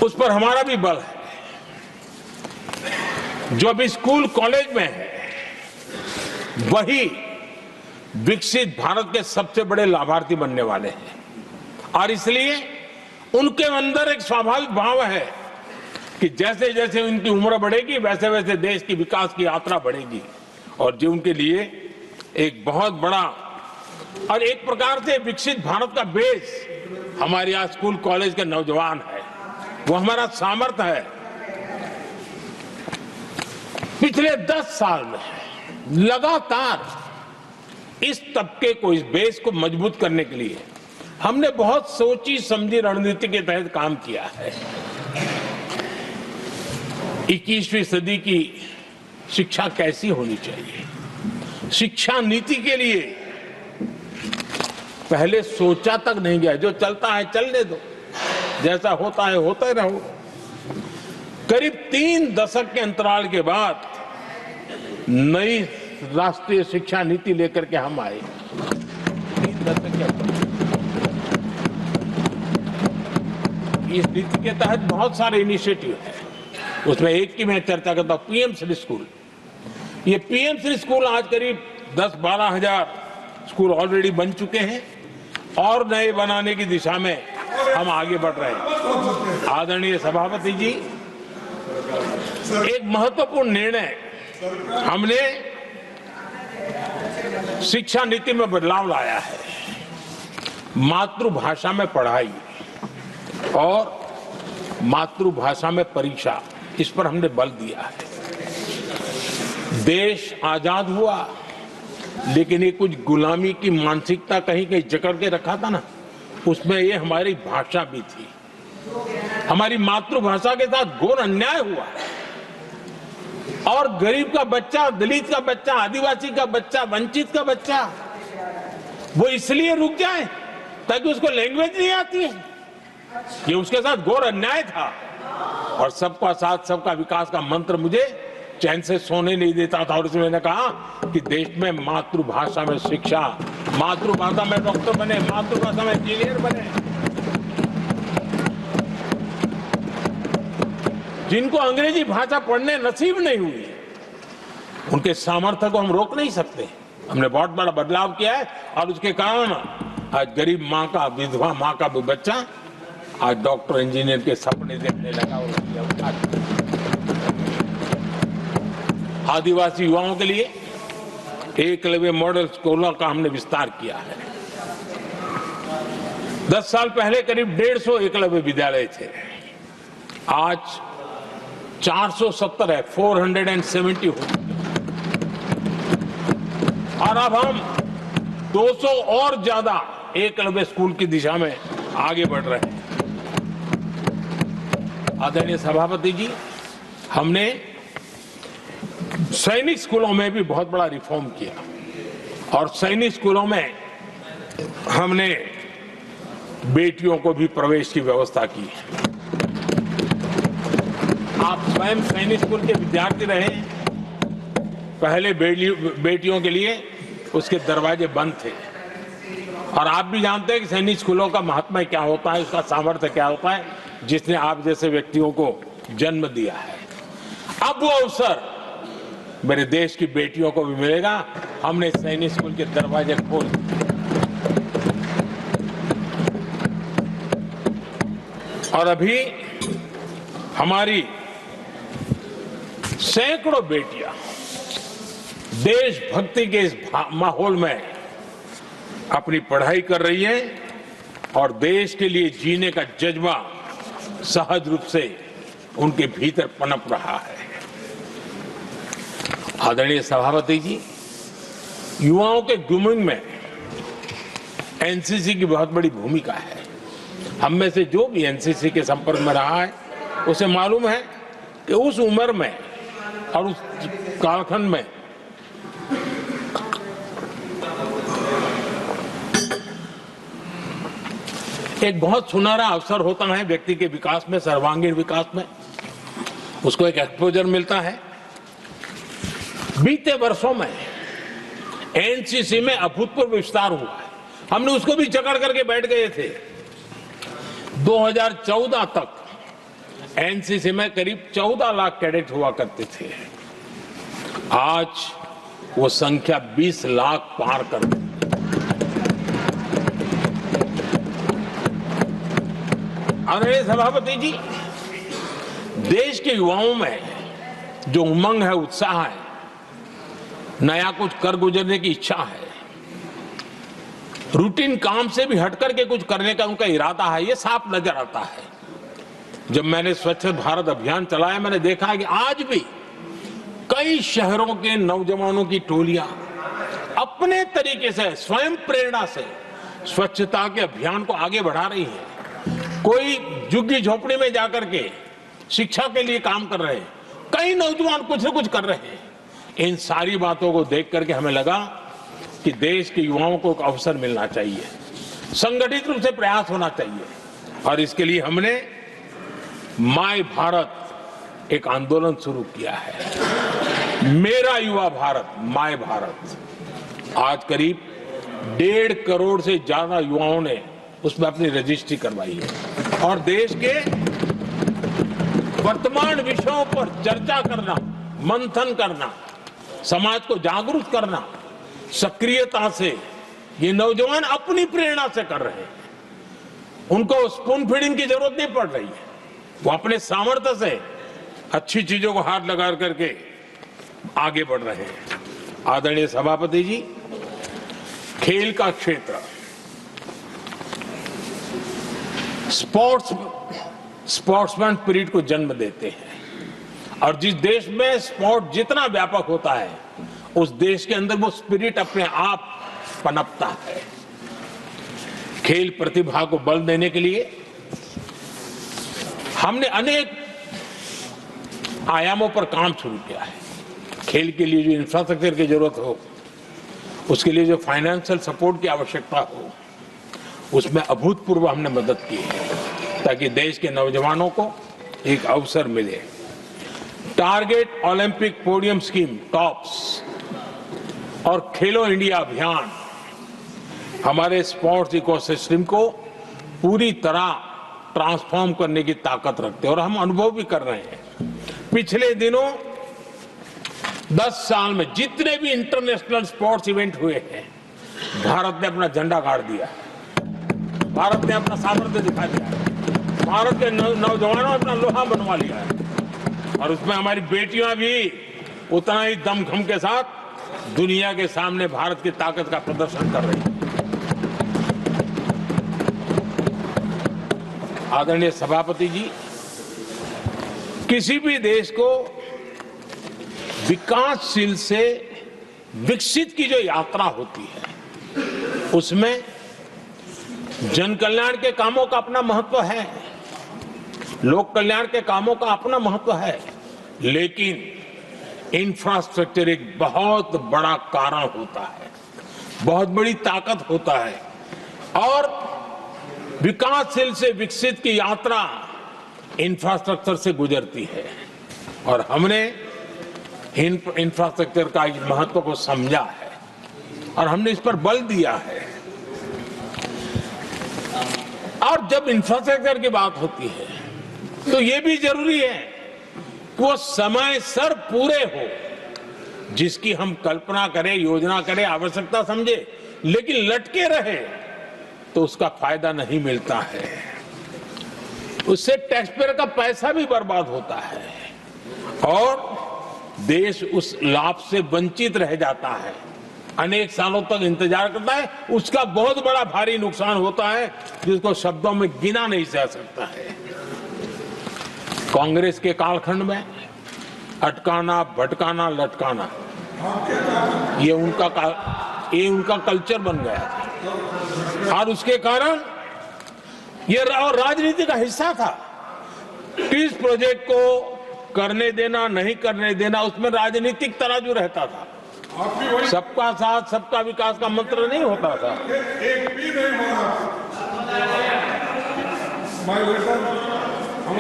Speaker 1: उस पर हमारा भी बल है। जो अभी स्कूल कॉलेज में है, वही विकसित भारत के सबसे बड़े लाभार्थी बनने वाले हैं, और इसलिए उनके अंदर एक स्वाभाविक भाव है कि जैसे जैसे उनकी उम्र बढ़ेगी, वैसे वैसे देश की विकास की यात्रा बढ़ेगी, और जो उनके लिए एक बहुत बड़ा और एक प्रकार से विकसित भारत का बेस हमारे यहाँ स्कूल कॉलेज के नौजवान है, वो हमारा सामर्थ्य है। पिछले 10 साल में लगातार इस तबके को, इस बेस को मजबूत करने के लिए हमने बहुत सोची समझी रणनीति के तहत काम किया है। 21वीं सदी की शिक्षा कैसी होनी चाहिए, शिक्षा नीति के लिए पहले सोचा तक नहीं गया। जो चलता है चलने दो, जैसा होता है होते रहो। करीब 3 दशक के अंतराल के बाद नई राष्ट्रीय शिक्षा नीति लेकर के हम आए। 3 दशक के अंतराल। इस नीति के तहत बहुत सारे इनिशिएटिव हैं। उसमें एक की मैं चर्चा करता हूं, पीएम श्री स्कूल। ये पीएम श्री स्कूल आज करीब 10-12 हजार स्कूल ऑलरेडी बन चुके हैं और नए बनाने की दिशा में हम आगे बढ़ रहे हैं। आदरणीय सभापति जी, एक महत्वपूर्ण निर्णय हमने शिक्षा नीति में बदलाव लाया है। मातृभाषा में पढ़ाई और मातृभाषा में परीक्षा, इस पर हमने बल दिया है। देश आजाद हुआ, लेकिन ये कुछ गुलामी की मानसिकता कहीं कहीं जकड़ के रखा था ना, उसमें ये हमारी भाषा भी थी। हमारी मातृभाषा के साथ घोर अन्याय हुआ और गरीब का बच्चा, दलित का बच्चा, आदिवासी का बच्चा, वंचित का बच्चा वो इसलिए रुक जाए ताकि उसको लैंग्वेज नहीं आती है। ये उसके साथ घोर अन्याय था। और सबका साथ सबका विकास का मंत्र मुझे चैन से सोने नहीं देता था। और इसमें मैंने कहा कि देश में मातृभाषा में शिक्षा, मातृभाषा में डॉक्टर बने, मातृभाषा में इंजीनियर बने। जिनको अंग्रेजी भाषा पढ़ने नसीब नहीं हुई, उनके सामर्थ्य को हम रोक नहीं सकते। हमने बहुत बड़ा बदलाव किया है और उसके कारण आज गरीब माँ का, विधवा माँ का भी बच्चा आज डॉक्टर इंजीनियर के सपने देखने लगा। आदिवासी युवाओं के लिए एकलव्य मॉडल स्कूलों का हमने विस्तार किया है। 10 साल पहले करीब 150 एकलव्य विद्यालय थे, आज 470 है, 470 हो। और अब हम 200 और ज्यादा एकलव्य स्कूल की दिशा में आगे बढ़ रहे हैं। आदरणीय सभापति जी, हमने सैनिक स्कूलों में भी बहुत बड़ा रिफॉर्म किया और सैनिक स्कूलों में हमने बेटियों को भी प्रवेश की व्यवस्था की। आप स्वयं सैनिक स्कूल के विद्यार्थी रहे। पहले बेटियों के लिए उसके दरवाजे बंद थे और आप भी जानते हैं कि सैनिक स्कूलों का महात्मा क्या होता है, उसका सामर्थ्य क्या होता है, जिसने आप जैसे व्यक्तियों को जन्म दिया है। अब वो अवसर मेरे देश की बेटियों को भी मिलेगा। हमने सैनिक स्कूल के दरवाजे खोल और अभी हमारी सैकड़ों बेटियां देशभक्ति के इस माहौल में अपनी पढ़ाई कर रही हैं और देश के लिए जीने का जज्बा सहज रूप से उनके भीतर पनप रहा है। आदरणीय सभापति जी, युवाओं के ग्रूमिंग में एनसीसी की बहुत बड़ी भूमिका है। हम में से जो भी एनसीसी के संपर्क में रहा है उसे मालूम है कि उस उम्र में और उस कालखंड में एक बहुत सुनहरा अवसर होता है व्यक्ति के विकास में, सर्वांगीण विकास में। उसको एक एक्सपोजर मिलता है। बीते वर्षों में एनसीसी में अभूतपूर्व विस्तार हुआ है। हमने उसको भी जकड़ करके बैठ गए थे। 2014 तक एनसीसी में करीब 14 लाख कैडेट हुआ करते थे। आज वो संख्या 20 लाख पार कर गई। आदरणीय सभापति जी, देश के युवाओं में जो उमंग है, उत्साह है, नया कुछ कर गुजरने की इच्छा है, रूटीन काम से भी हटकर के कुछ करने का उनका इरादा है, ये साफ नजर आता है। जब मैंने स्वच्छ भारत अभियान चलाया, मैंने देखा है कि आज भी कई शहरों के नौजवानों की टोलियां अपने तरीके से, स्वयं प्रेरणा से स्वच्छता के अभियान को आगे बढ़ा रही है। कोई झुग्गी झोपड़ी में जाकर के शिक्षा के लिए काम कर रहे हैं, कई नौजवान कुछ न कुछ कर रहे हैं। इन सारी बातों को देख करके हमें लगा कि देश के युवाओं को एक अवसर मिलना चाहिए, संगठित रूप से प्रयास होना चाहिए और इसके लिए हमने माय भारत एक आंदोलन शुरू किया है। मेरा युवा भारत, माय भारत। आज करीब 1.5 करोड़ से ज्यादा युवाओं ने उसमें अपनी रजिस्ट्री करवाई है और देश के वर्तमान विषयों पर चर्चा करना, मंथन करना, समाज को जागरूक करना, सक्रियता से ये नौजवान अपनी प्रेरणा से कर रहे हैं। उनको स्पून फीडिंग की जरूरत नहीं पड़ रही है। वो अपने सामर्थ्य से अच्छी चीजों को हाथ लगा करके आगे बढ़ रहे हैं। आदरणीय सभापति जी, खेल का क्षेत्र, स्पोर्ट्समैन स्पिरिट को जन्म देते हैं और जिस देश में स्पोर्ट जितना व्यापक होता है उस देश के अंदर वो स्पिरिट अपने आप पनपता है। खेल प्रतिभा को बल देने के लिए हमने अनेक आयामों पर काम शुरू किया है। खेल के लिए जो इंफ्रास्ट्रक्चर की जरूरत हो, उसके लिए जो फाइनेंशियल सपोर्ट की आवश्यकता हो, उसमें अभूतपूर्व हमने मदद की है ताकि देश के नौजवानों को एक अवसर मिले। Target Olympic podium scheme tops और खेलो इंडिया अभियान हमारे स्पोर्ट्स इकोसिस्टम को पूरी तरह ट्रांसफॉर्म करने की ताकत रखते हैं और हम अनुभव भी कर रहे हैं। पिछले दिनों 10 साल में जितने भी इंटरनेशनल स्पोर्ट्स इवेंट हुए हैं, भारत ने अपना झंडा गाड़ दिया, भारत ने अपना सामर्थ्य दिखा दिया, भारत के नौजवानों ने अपना लोहा बनवा लिया है और उसमें हमारी बेटियां भी उतना ही दमखम के साथ दुनिया के सामने भारत की ताकत का प्रदर्शन कर रही है। आदरणीय सभापति जी, किसी भी देश को विकासशील से विकसित की जो यात्रा होती है उसमें जन कल्याण के कामों का अपना महत्व है, लोक कल्याण के कामों का अपना महत्व है, लेकिन इंफ्रास्ट्रक्चर एक बहुत बड़ा कारण होता है, बहुत बड़ी ताकत होता है और विकासशील से विकसित की यात्रा इंफ्रास्ट्रक्चर से गुजरती है और हमने इंफ्रास्ट्रक्चर का इस महत्व को समझा है और हमने इस पर बल दिया है। और जब इंफ्रास्ट्रक्चर की बात होती है तो ये भी जरूरी है कि वो समय सर पूरे हो, जिसकी हम कल्पना करें, योजना करें, आवश्यकता समझे, लेकिन लटके रहे तो उसका फायदा नहीं मिलता है, उससे टैक्सपेयर का पैसा भी बर्बाद होता है और देश उस लाभ से वंचित रह जाता है, अनेक सालों तक इंतजार करता है, उसका बहुत बड़ा भारी नुकसान होता है जिसको शब्दों में गिना नहीं जा सकता है। कांग्रेस के कालखंड में अटकाना, भटकाना, लटकाना ये उनका कल्चर बन गया था और उसके कारण ये राजनीति का हिस्सा था। इस प्रोजेक्ट को करने देना, नहीं करने देना, उसमें राजनीतिक तराजू रहता था। सबका साथ सबका विकास का मंत्र नहीं होता था।
Speaker 2: एक भी नहीं होना।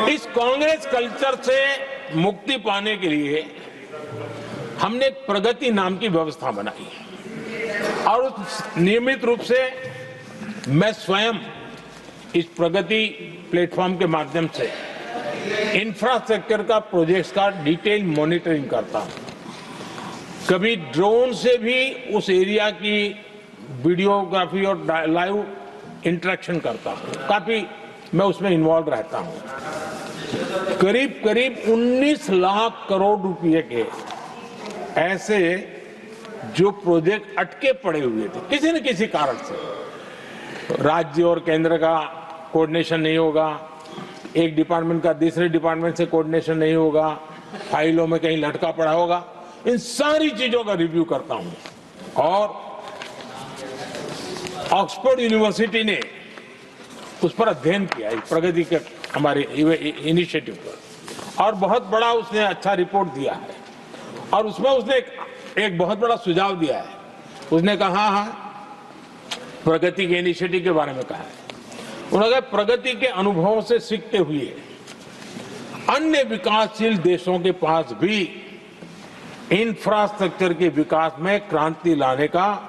Speaker 1: इस कांग्रेस कल्चर से मुक्ति पाने के लिए हमने एक प्रगति नाम की व्यवस्था बनाई और उस नियमित रूप से मैं स्वयं इस प्रगति प्लेटफॉर्म के माध्यम से इंफ्रास्ट्रक्चर का प्रोजेक्ट्स का डिटेल मॉनिटरिंग करता हूं। कभी ड्रोन से भी उस एरिया की वीडियोग्राफी और लाइव इंटरेक्शन करता हूं, काफी मैं उसमें इन्वॉल्व रहता हूं। करीब करीब 19 लाख करोड़ रुपए के ऐसे जो प्रोजेक्ट अटके पड़े हुए थे किसी न किसी कारण से, राज्य और केंद्र का कोऑर्डिनेशन नहीं होगा, एक डिपार्टमेंट का दूसरे डिपार्टमेंट से कोऑर्डिनेशन नहीं होगा, फाइलों में कहीं लटका पड़ा होगा, इन सारी चीजों का रिव्यू करता हूं और ऑक्सफोर्ड यूनिवर्सिटी ने उस पर अध्ययन किया इस प्रगति के हमारे इनिशिएटिव पर और बहुत बड़ा उसने अच्छा रिपोर्ट दिया है और उसमें उसने एक बहुत बड़ा सुझाव दिया है। उसने कहा प्रगति के इनिशिएटिव के बारे में कहा है उन्होंने प्रगति के अनुभवों से सीखते हुए अन्य विकासशील देशों के पास भी इंफ्रास्ट्रक्चर के विकास में क्रांति लाने का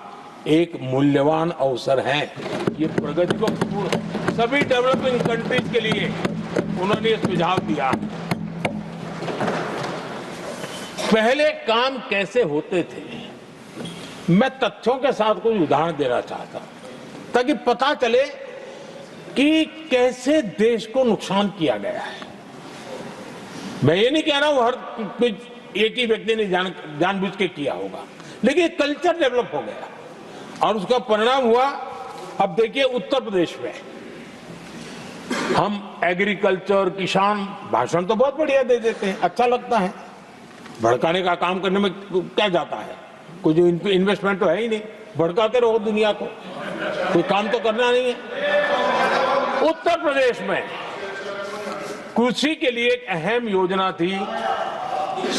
Speaker 1: एक मूल्यवान अवसर है। ये प्रगति को सभी डेवलपिंग कंट्रीज के लिए उन्होंने ये सुझाव दिया। पहले काम कैसे होते थे, मैं तथ्यों के साथ कुछ उदाहरण देना चाहता हूं ताकि पता चले कि कैसे देश को नुकसान किया गया है। मैं ये नहीं कह रहा हूं हर कुछ एक ही व्यक्ति ने जानबूझ के किया होगा, लेकिन कल्चर डेवलप हो गया और उसका परिणाम हुआ। अब देखिए उत्तर प्रदेश में हम एग्रीकल्चर, किसान, भाषण तो बहुत बढ़िया दे देते हैं, अच्छा लगता है, भड़काने का काम करने में क्या जाता है, कोई जो इन्वेस्टमेंट तो है ही नहीं, भड़काते रहो दुनिया को, कोई काम तो करना नहीं है। उत्तर प्रदेश में कृषि के लिए एक अहम योजना थी,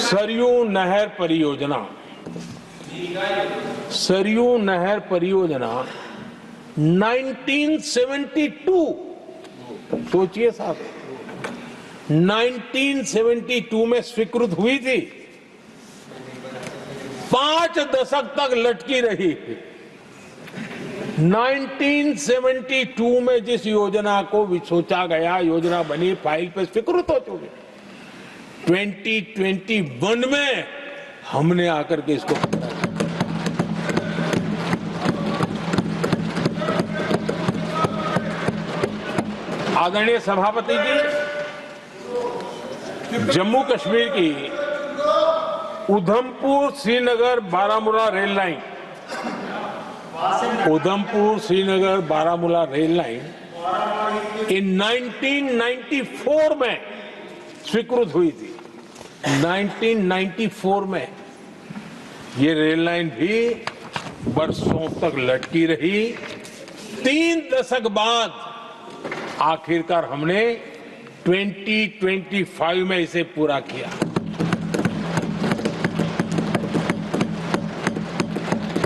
Speaker 1: सरयू नहर परियोजना। सरयू नहर परियोजना 1972, सोचिए साहब, 1972 में स्वीकृत हुई थी, 5 दशक तक लटकी रही। 1972 में जिस योजना को सोचा गया, योजना बनी, फाइल पे स्वीकृत हो चुकी, 2021 में हमने आकर के इसको आदरणीय सभापति जी, जम्मू कश्मीर की Udhampur Srinagar Baramulla rail line, Udhampur Srinagar Baramulla rail line in 1994 में स्वीकृत हुई थी। 1994 में ये रेल लाइन भी वर्षों तक लटकी रही। 3 दशक बाद आखिरकार हमने 2025 में इसे पूरा किया।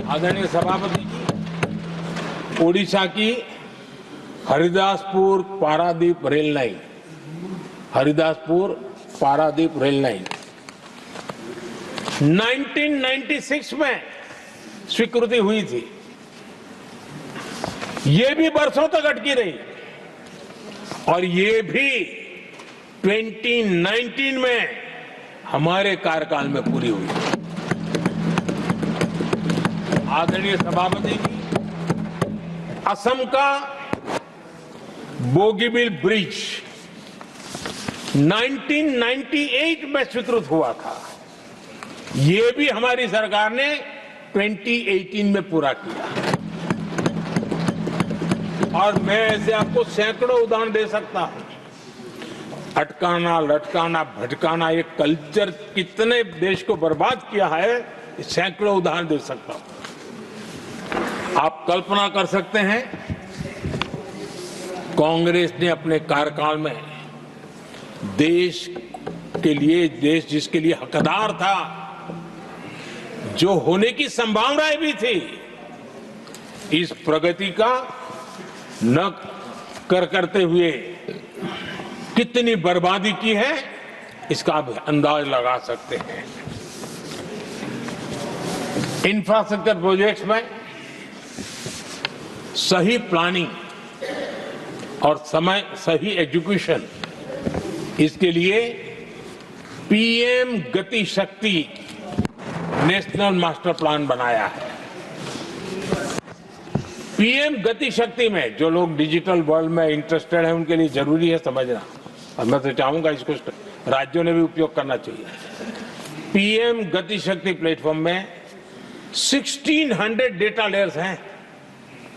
Speaker 1: आदरणीय सभापति जी, ओडिशा की Haridaspur Paradip rail line, Haridaspur Paradip rail line 1996 में स्वीकृति हुई थी, ये भी वर्षों तक अटकी रही और ये भी 2019 में हमारे कार्यकाल में पूरी हुई। आदरणीय सभापति जी, असम का बोगीबिल ब्रिज 1998 में स्वीकृत हुआ था, ये भी हमारी सरकार ने 2018 में पूरा किया। और मैं ऐसे आपको सैकड़ों उदाहरण दे सकता हूं। अटकाना, लटकाना, भटकाना, ये कल्चर कितने देश को बर्बाद किया है, सैकड़ों उदाहरण दे सकता हूं। आप कल्पना कर सकते हैं, कांग्रेस ने अपने कार्यकाल में देश के लिए, देश जिसके लिए हकदार था, जो होने की संभावनाएं भी थी, इस प्रगति का न करते हुए कितनी बर्बादी की है, इसका आप अंदाज लगा सकते हैं। इंफ्रास्ट्रक्चर प्रोजेक्ट्स में सही प्लानिंग और समय सही एग्जीक्यूशन, इसके लिए पीएम गति शक्ति नेशनल मास्टर प्लान बनाया है। पीएम गति शक्ति में जो लोग डिजिटल वर्ल्ड में इंटरेस्टेड हैं, उनके लिए जरूरी है समझना, और मैं तो चाहूंगा इसको राज्यों ने भी उपयोग करना चाहिए। पीएम गति शक्ति प्लेटफॉर्म में 1600 डेटा लेयर्स हैं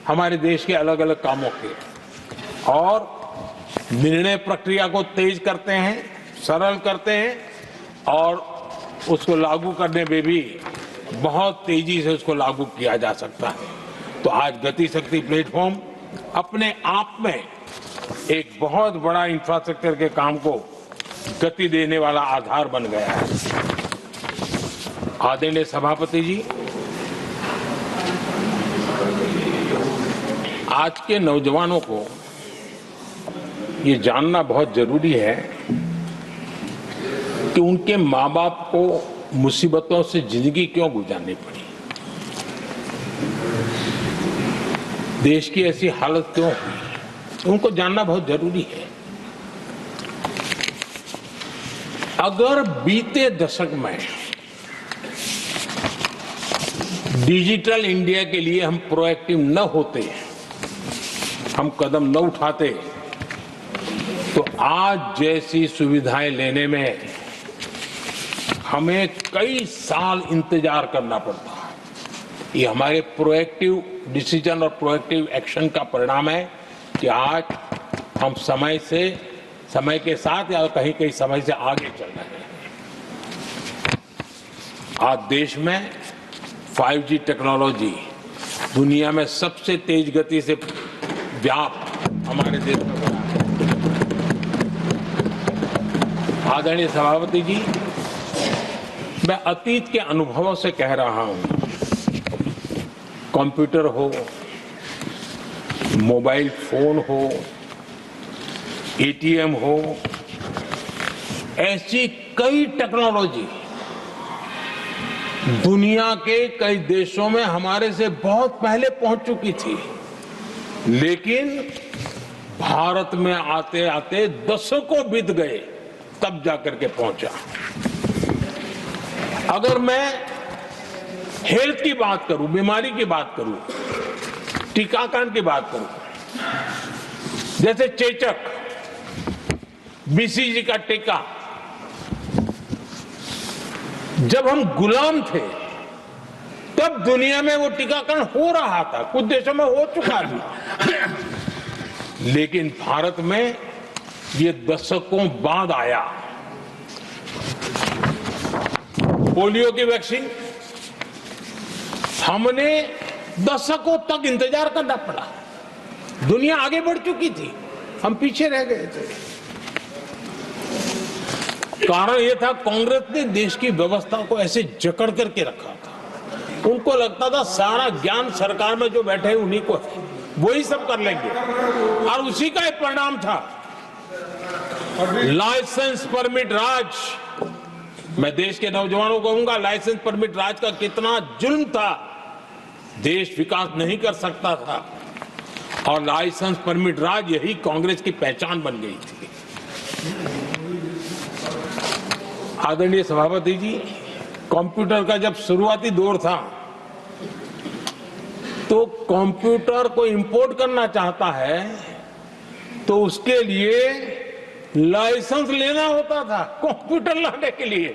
Speaker 1: हमारे देश के अलग अलग कामों के, और निर्णय प्रक्रिया को तेज करते हैं, सरल करते हैं, और उसको लागू करने में भी बहुत तेजी से उसको लागू किया जा सकता है। तो आज गति शक्ति प्लेटफॉर्म अपने आप में एक बहुत बड़ा इंफ्रास्ट्रक्चर के काम को गति देने वाला आधार बन गया है। आदरणीय सभापति जी, आज के नौजवानों को ये जानना बहुत जरूरी है कि उनके माँ बाप को मुसीबतों से जिंदगी क्यों गुजारनी पड़ी, देश की ऐसी हालत क्यों हुई, उनको जानना बहुत जरूरी है। अगर बीते दशक में डिजिटल इंडिया के लिए हम प्रोएक्टिव न होते, हम कदम न उठाते, तो आज जैसी सुविधाएं लेने में हमें कई साल इंतजार करना पड़ता। ये हमारे प्रोएक्टिव डिसीजन और प्रोएक्टिव एक्शन का परिणाम है कि आज हम समय के साथ या कहीं कहीं समय से आगे चल रहे हैं। आज देश में 5G टेक्नोलॉजी दुनिया में सबसे तेज गति से व्याप्त हमारे देश में हो रहा है। आदरणीय सभापति जी, मैं अतीत के अनुभवों से कह रहा हूं, कंप्यूटर हो, मोबाइल फोन हो, एटीएम हो, ऐसी कई टेक्नोलॉजी दुनिया के कई देशों में हमारे से बहुत पहले पहुंच चुकी थी, लेकिन भारत में आते आते दशकों बीत गए तब जाकर के पहुंचा। अगर मैं हेल्थ की बात करूं, बीमारी की बात करूं, टीकाकरण की बात करूं, जैसे चेचक, बीसीजी का टीका, जब हम गुलाम थे तब दुनिया में वो टीकाकरण हो रहा था, कुछ देशों में हो चुका था, लेकिन भारत में ये दशकों बाद आया। पोलियो की वैक्सीन हमने दशकों तक इंतजार करना पड़ा, दुनिया आगे बढ़ चुकी थी, हम पीछे रह गए थे। कारण यह था कांग्रेस ने देश की व्यवस्था को ऐसे जकड़ करके रखा था। उनको लगता था सारा ज्ञान सरकार में जो बैठे हैं उन्हीं को है, वही सब कर लेंगे, और उसी का एक परिणाम था लाइसेंस परमिट राज। मैं देश के नौजवानों को कहूंगा, लाइसेंस परमिट राज का कितना जुल्म था, देश विकास नहीं कर सकता था, और लाइसेंस परमिट राज यही कांग्रेस की पहचान बन गई थी। आदरणीय सभापति जी, कंप्यूटर का जब शुरुआती दौर था तो कंप्यूटर को इंपोर्ट करना चाहता है तो उसके लिए लाइसेंस लेना होता था कंप्यूटर लाने के लिए,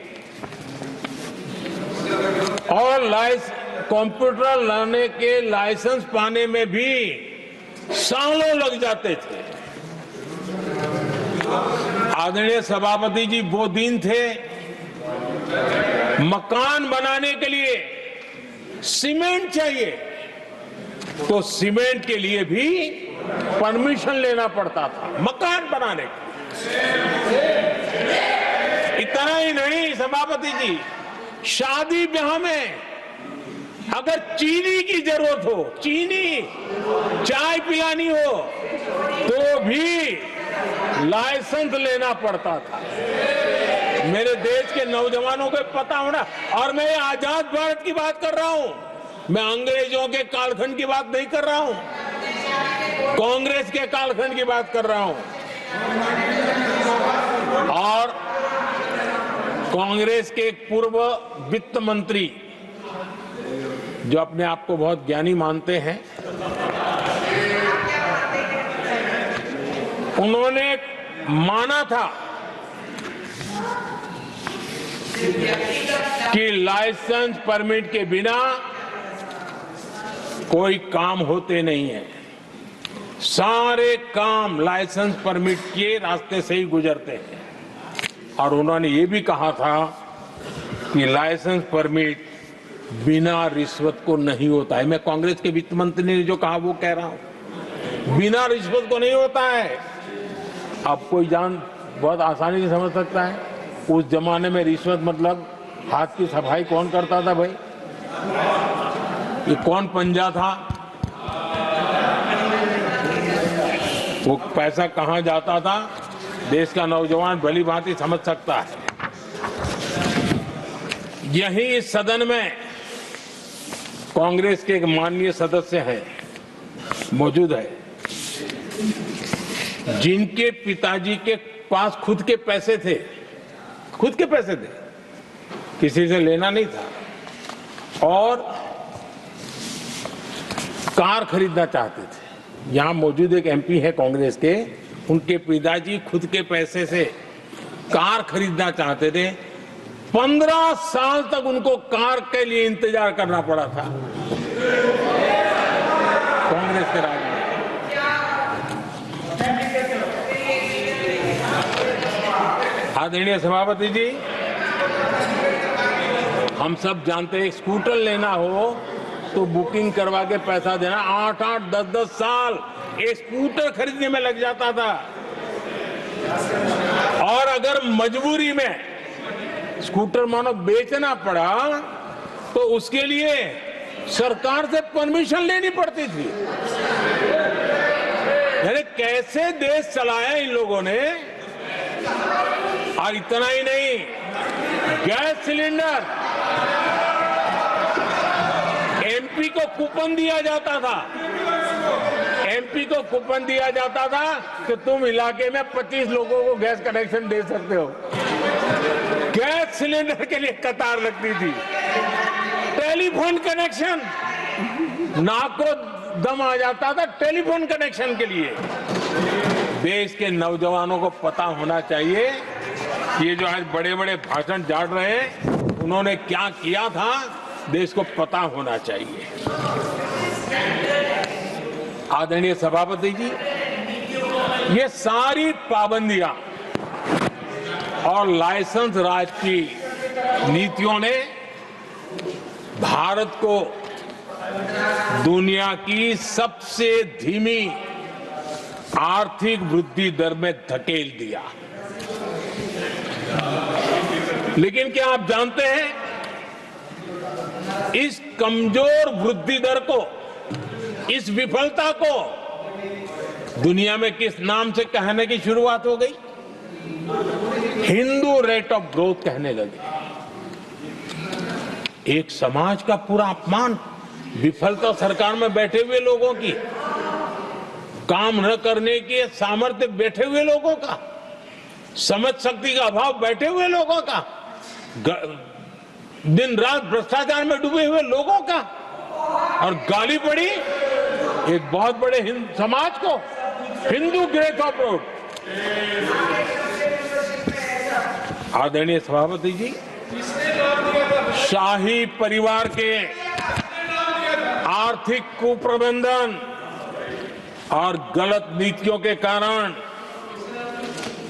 Speaker 1: और कंप्यूटर लाने के लाइसेंस पाने में भी सालों लग जाते थे। आदरणीय सभापति जी, वो दिन थे मकान बनाने के लिए सीमेंट चाहिए तो सीमेंट के लिए भी परमिशन लेना पड़ता था मकान बनाने के। इतना ही नहीं सभापति जी, शादी ब्याह में अगर चीनी की जरूरत हो, चीनी चाय पिलानी हो, तो भी लाइसेंस लेना पड़ता था। मेरे देश के नौजवानों को पता होना, और मैं आजाद भारत की बात कर रहा हूं, मैं अंग्रेजों के कालखंड की बात नहीं कर रहा हूं, कांग्रेस के कालखंड की बात कर रहा हूं। और कांग्रेस के एक पूर्व वित्त मंत्री जो अपने आप को बहुत ज्ञानी मानते हैं, उन्होंने माना था कि लाइसेंस परमिट के बिना कोई काम होते नहीं है, सारे काम लाइसेंस परमिट के रास्ते से ही गुजरते हैं। और उन्होंने ये भी कहा था कि लाइसेंस परमिट बिना रिश्वत को नहीं होता है। मैं कांग्रेस के वित्त मंत्री ने जो कहा वो कह रहा हूं, बिना रिश्वत को नहीं होता है। अब कोई बहुत आसानी से समझ सकता है, उस जमाने में रिश्वत मतलब हाथ की सफाई कौन करता था भाई, ये कौन पंजा था? वो पैसा कहां जाता था, देश का नौजवान भली भांति समझ सकता है। यही इस सदन में कांग्रेस के एक माननीय सदस्य हैं, मौजूद है, जिनके पिताजी के पास खुद के पैसे थे, किसी से लेना नहीं था, और कार खरीदना चाहते थे। यहां मौजूद एक एमपी है कांग्रेस के, उनके पिताजी खुद के पैसे से कार खरीदना चाहते थे। 15 साल तक उनको कार के लिए इंतजार करना पड़ा था कांग्रेस के राज में। आदरणीय सभापति जी, हम सब जानते हैं, स्कूटर लेना हो तो बुकिंग करवा के पैसा देना, 8-8, 10-10 साल एक स्कूटर खरीदने में लग जाता था। और अगर मजबूरी में स्कूटर मानो बेचना पड़ा तो उसके लिए सरकार से परमिशन लेनी पड़ती थी। यानी कैसे देश चलाया इन लोगों ने। और इतना ही नहीं, गैस सिलेंडर एमपी को कूपन दिया जाता था, कि तुम इलाके में 25 लोगों को गैस कनेक्शन दे सकते हो। गैस सिलेंडर के लिए कतार लगती थी। टेलीफोन कनेक्शन, नाक को दम आ जाता था टेलीफोन कनेक्शन के लिए। देश के नौजवानों को पता होना चाहिए कि ये जो आज बड़े बड़े भाषण झाड़ रहे हैं, उन्होंने क्या किया था, देश को पता होना चाहिए। आदरणीय सभापति जी, ये सारी पाबंदियां और लाइसेंस राज की नीतियों ने भारत को दुनिया की सबसे धीमी आर्थिक वृद्धि दर में धकेल दिया। लेकिन क्या आप जानते हैं, इस कमजोर वृद्धि दर को, इस विफलता को दुनिया में किस नाम से कहने की शुरुआत हो गई? हिंदू रेट ऑफ ग्रोथ कहने लगे। एक समाज का पूरा अपमान, विफलता सरकार में बैठे हुए लोगों की, काम न करने के सामर्थ्य बैठे हुए लोगों का, समझ शक्ति का अभाव बैठे हुए लोगों का, दिन रात भ्रष्टाचार में डूबे हुए लोगों का, और गाली पड़ी एक बहुत बड़े समाज को, हिंदू ग्रेट ऑफ ग्रोथ। आदरणीय सभापति जी, शाही परिवार के आर्थिक कुप्रबंधन और गलत नीतियों के कारण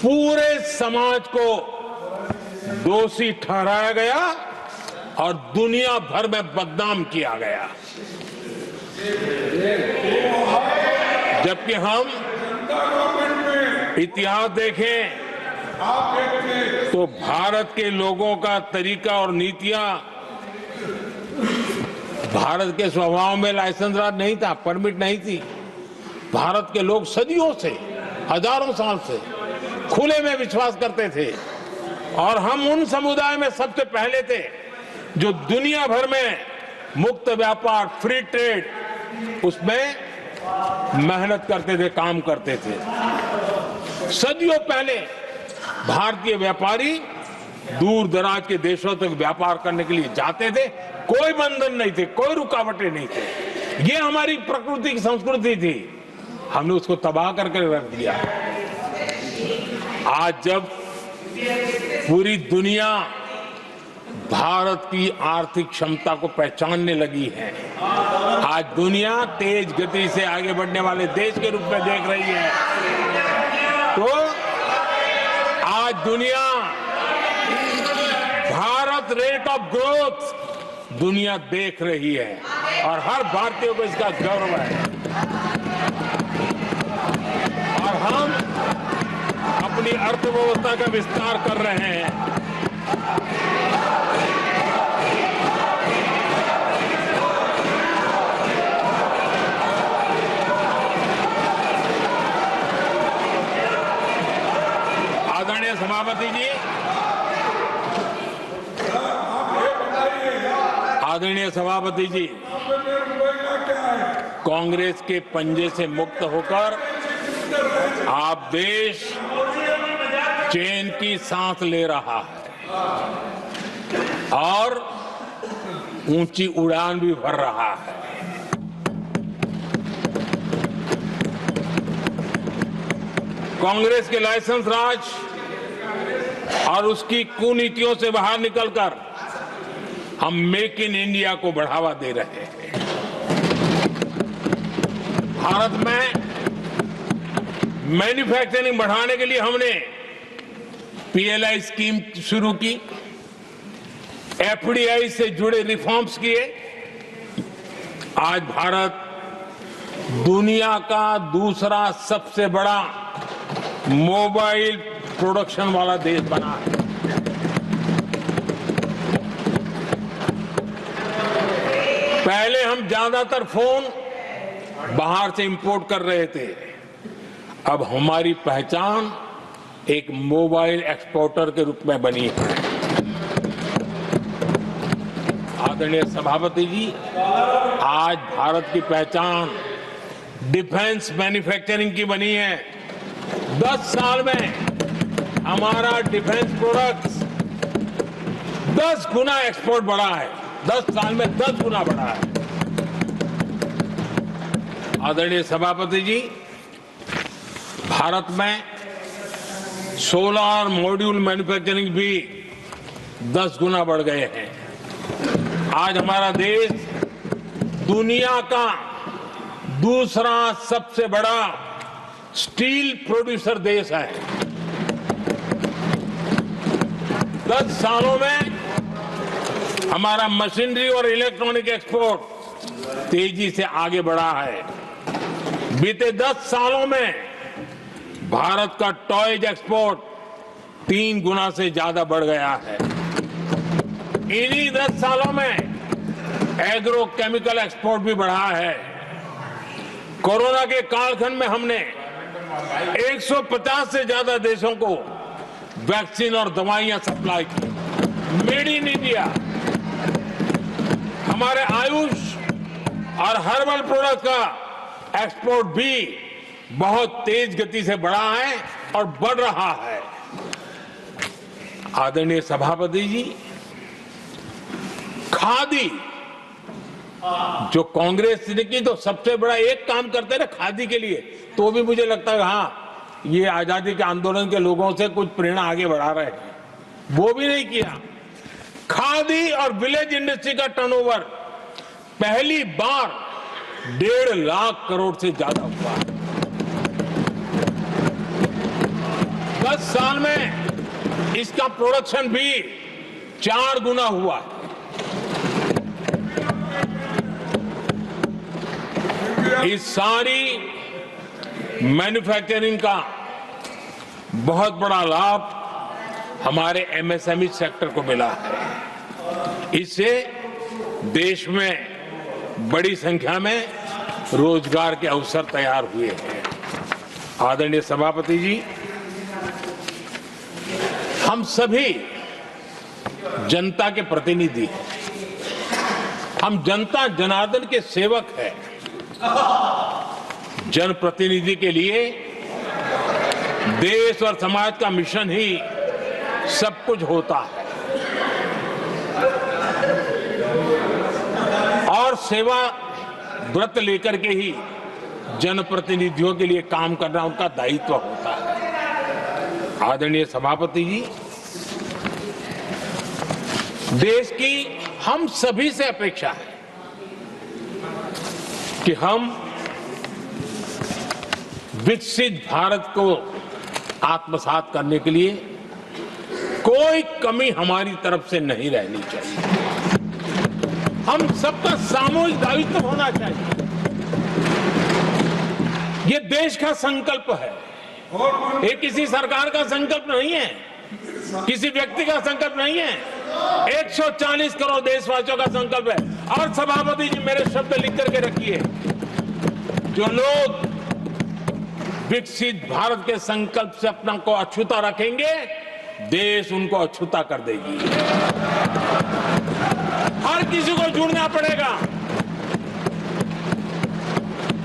Speaker 1: पूरे समाज को दोषी ठहराया गया और दुनिया भर में बदनाम किया गया। जबकि हम इतिहास देखें तो भारत के लोगों का तरीका और नीतियां, भारत के स्वभाव में लाइसेंस राज नहीं था, परमिट नहीं थी। भारत के लोग सदियों से, हजारों साल से खुले में विश्वास करते थे, और हम उन समुदाय में सबसे पहले थे जो दुनिया भर में मुक्त व्यापार, फ्री ट्रेड, उसमें मेहनत करते थे, काम करते थे। सदियों पहले भारतीय व्यापारी दूर दराज के देशों तक व्यापार करने के लिए जाते थे, कोई बंधन नहीं थे, कोई रुकावटें नहीं थे। ये हमारी प्रकृति की संस्कृति थी, हमने उसको तबाह करके रख दिया। आज जब पूरी दुनिया भारत की आर्थिक क्षमता को पहचानने लगी है, आज दुनिया तेज गति से आगे बढ़ने वाले देश के रूप में देख रही है, तो आज दुनिया भारत रेट ऑफ ग्रोथ दुनिया देख रही है और हर भारतीय को इसका गौरव है। और हम अपनी अर्थव्यवस्था का विस्तार कर रहे हैं। सभापति जी, आदरणीय सभापति जी, कांग्रेस के पंजे से मुक्त होकर आप देश चैन की सांस ले रहा है और ऊंची उड़ान भी भर रहा है। कांग्रेस के लाइसेंस राज और उसकी कुनीतियों से बाहर निकलकर हम मेक इन इंडिया को बढ़ावा दे रहे हैं। भारत में मैन्युफैक्चरिंग बढ़ाने के लिए हमने पीएलआई स्कीम शुरू की, एफडीआई से जुड़े रिफॉर्म्स किए। आज भारत दुनिया का दूसरा सबसे बड़ा मोबाइल प्रोडक्शन वाला देश बना है। पहले हम ज्यादातर फोन बाहर से इंपोर्ट कर रहे थे, अब हमारी पहचान एक मोबाइल एक्सपोर्टर के रूप में बनी है। आदरणीय सभापति जी, आज भारत की पहचान डिफेंस मैन्युफैक्चरिंग की बनी है। 10 साल में हमारा डिफेंस प्रोडक्ट्स 10 गुना एक्सपोर्ट बढ़ा है। 10 साल में 10 गुना बढ़ा है। आदरणीय सभापति जी, भारत में सोलर मॉड्यूल मैन्युफैक्चरिंग भी 10 गुना बढ़ गए हैं। आज हमारा देश दुनिया का दूसरा सबसे बड़ा स्टील प्रोड्यूसर देश है। 10 सालों में हमारा मशीनरी और इलेक्ट्रॉनिक एक्सपोर्ट तेजी से आगे बढ़ा है। बीते 10 सालों में भारत का टॉयज एक्सपोर्ट 3 गुना से ज्यादा बढ़ गया है। इन्हीं 10 सालों में एग्रो केमिकल एक्सपोर्ट भी बढ़ा है। कोरोना के कालखंड में हमने 150 से ज्यादा देशों को वैक्सीन और दवाइयां सप्लाई की। मेड इन इंडिया, हमारे आयुष और हर्बल प्रोडक्ट का एक्सपोर्ट भी बहुत तेज गति से बढ़ा है और बढ़ रहा है। आदरणीय सभापति जी, खादी जो कांग्रेस ने की तो सबसे बड़ा एक काम करते रहे खादी के लिए, तो भी मुझे लगता है हाँ ये आजादी के आंदोलन के लोगों से कुछ प्रेरणा आगे बढ़ा रहे हैं, वो भी नहीं किया। खादी और विलेज इंडस्ट्री का टर्नओवर पहली बार 1.5 लाख करोड़ से ज्यादा हुआ। 10 साल में इसका प्रोडक्शन भी 4 गुना हुआ। इस सारी मैन्युफैक्चरिंग का बहुत बड़ा लाभ हमारे एमएसएमई सेक्टर को मिला है। इससे देश में बड़ी संख्या में रोजगार के अवसर तैयार हुए हैं। आदरणीय सभापति जी, हम सभी जनता के प्रतिनिधि हैं। हम जनता जनार्दन के सेवक हैं। जनप्रतिनिधि के लिए देश और समाज का मिशन ही सब कुछ होता है और सेवा व्रत लेकर के ही जनप्रतिनिधियों के लिए काम करना उनका दायित्व होता है। आदरणीय सभापति जी, देश की हम सभी से अपेक्षा है कि हम विकसित भारत को आत्मसात करने के लिए कोई कमी हमारी तरफ से नहीं रहनी चाहिए। हम सबका सामूहिक दायित्व होना चाहिए। ये देश का संकल्प है, ये किसी सरकार का संकल्प नहीं है, किसी व्यक्ति का संकल्प नहीं है, 140 करोड़ देशवासियों का संकल्प है। और सभापति जी, मेरे शब्द लिख करके रखिए, जो लोग विकसित भारत के संकल्प से अपना को अछूता रखेंगे देश उनको अछूता कर देगी। हर किसी को जुड़ना पड़ेगा।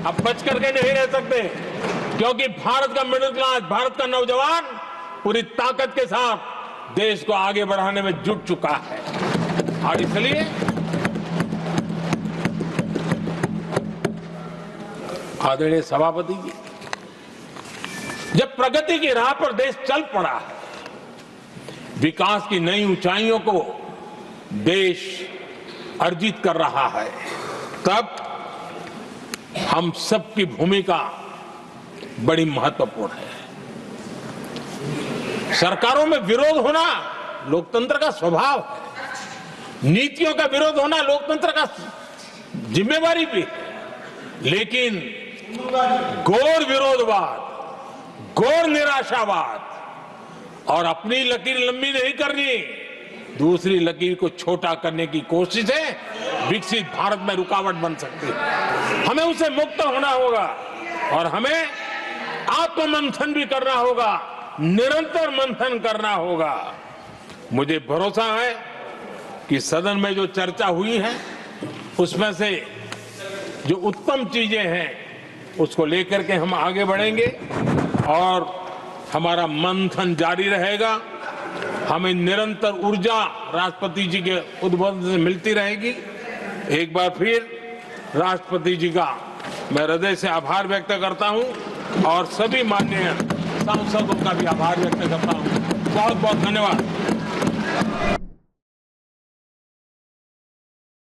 Speaker 1: अब बच करके नहीं रह सकते, क्योंकि भारत का मिडिल क्लास, भारत का नौजवान पूरी ताकत के साथ देश को आगे बढ़ाने में जुट चुका है। और इसलिए आदरणीय सभापति जी, जब प्रगति की राह पर देश चल पड़ा है, विकास की नई ऊंचाइयों को देश अर्जित कर रहा है, तब हम सबकी भूमिका बड़ी महत्वपूर्ण है। सरकारों में विरोध होना लोकतंत्र का स्वभाव है, नीतियों का विरोध होना लोकतंत्र का जिम्मेवारी भी है, लेकिन घोर विरोधवाद, घोर निराशावाद और अपनी लकीर लंबी नहीं करनी, दूसरी लकीर को छोटा करने की कोशिशें विकसित भारत में रुकावट बन सकती है। हमें उसे मुक्त होना होगा और हमें आत्ममंथन भी करना होगा, निरंतर मंथन करना होगा। मुझे भरोसा है कि सदन में जो चर्चा हुई है उसमें से जो उत्तम चीजें हैं उसको लेकर के हम आगे बढ़ेंगे और हमारा मंथन जारी रहेगा। हमें निरंतर ऊर्जा राष्ट्रपति जी के उद्बोधन से मिलती रहेगी। एक बार फिर राष्ट्रपति जी का मैं हृदय से आभार व्यक्त करता हूं और सभी माननीय सांसदों का भी आभार व्यक्त करता हूं। बहुत बहुत धन्यवाद।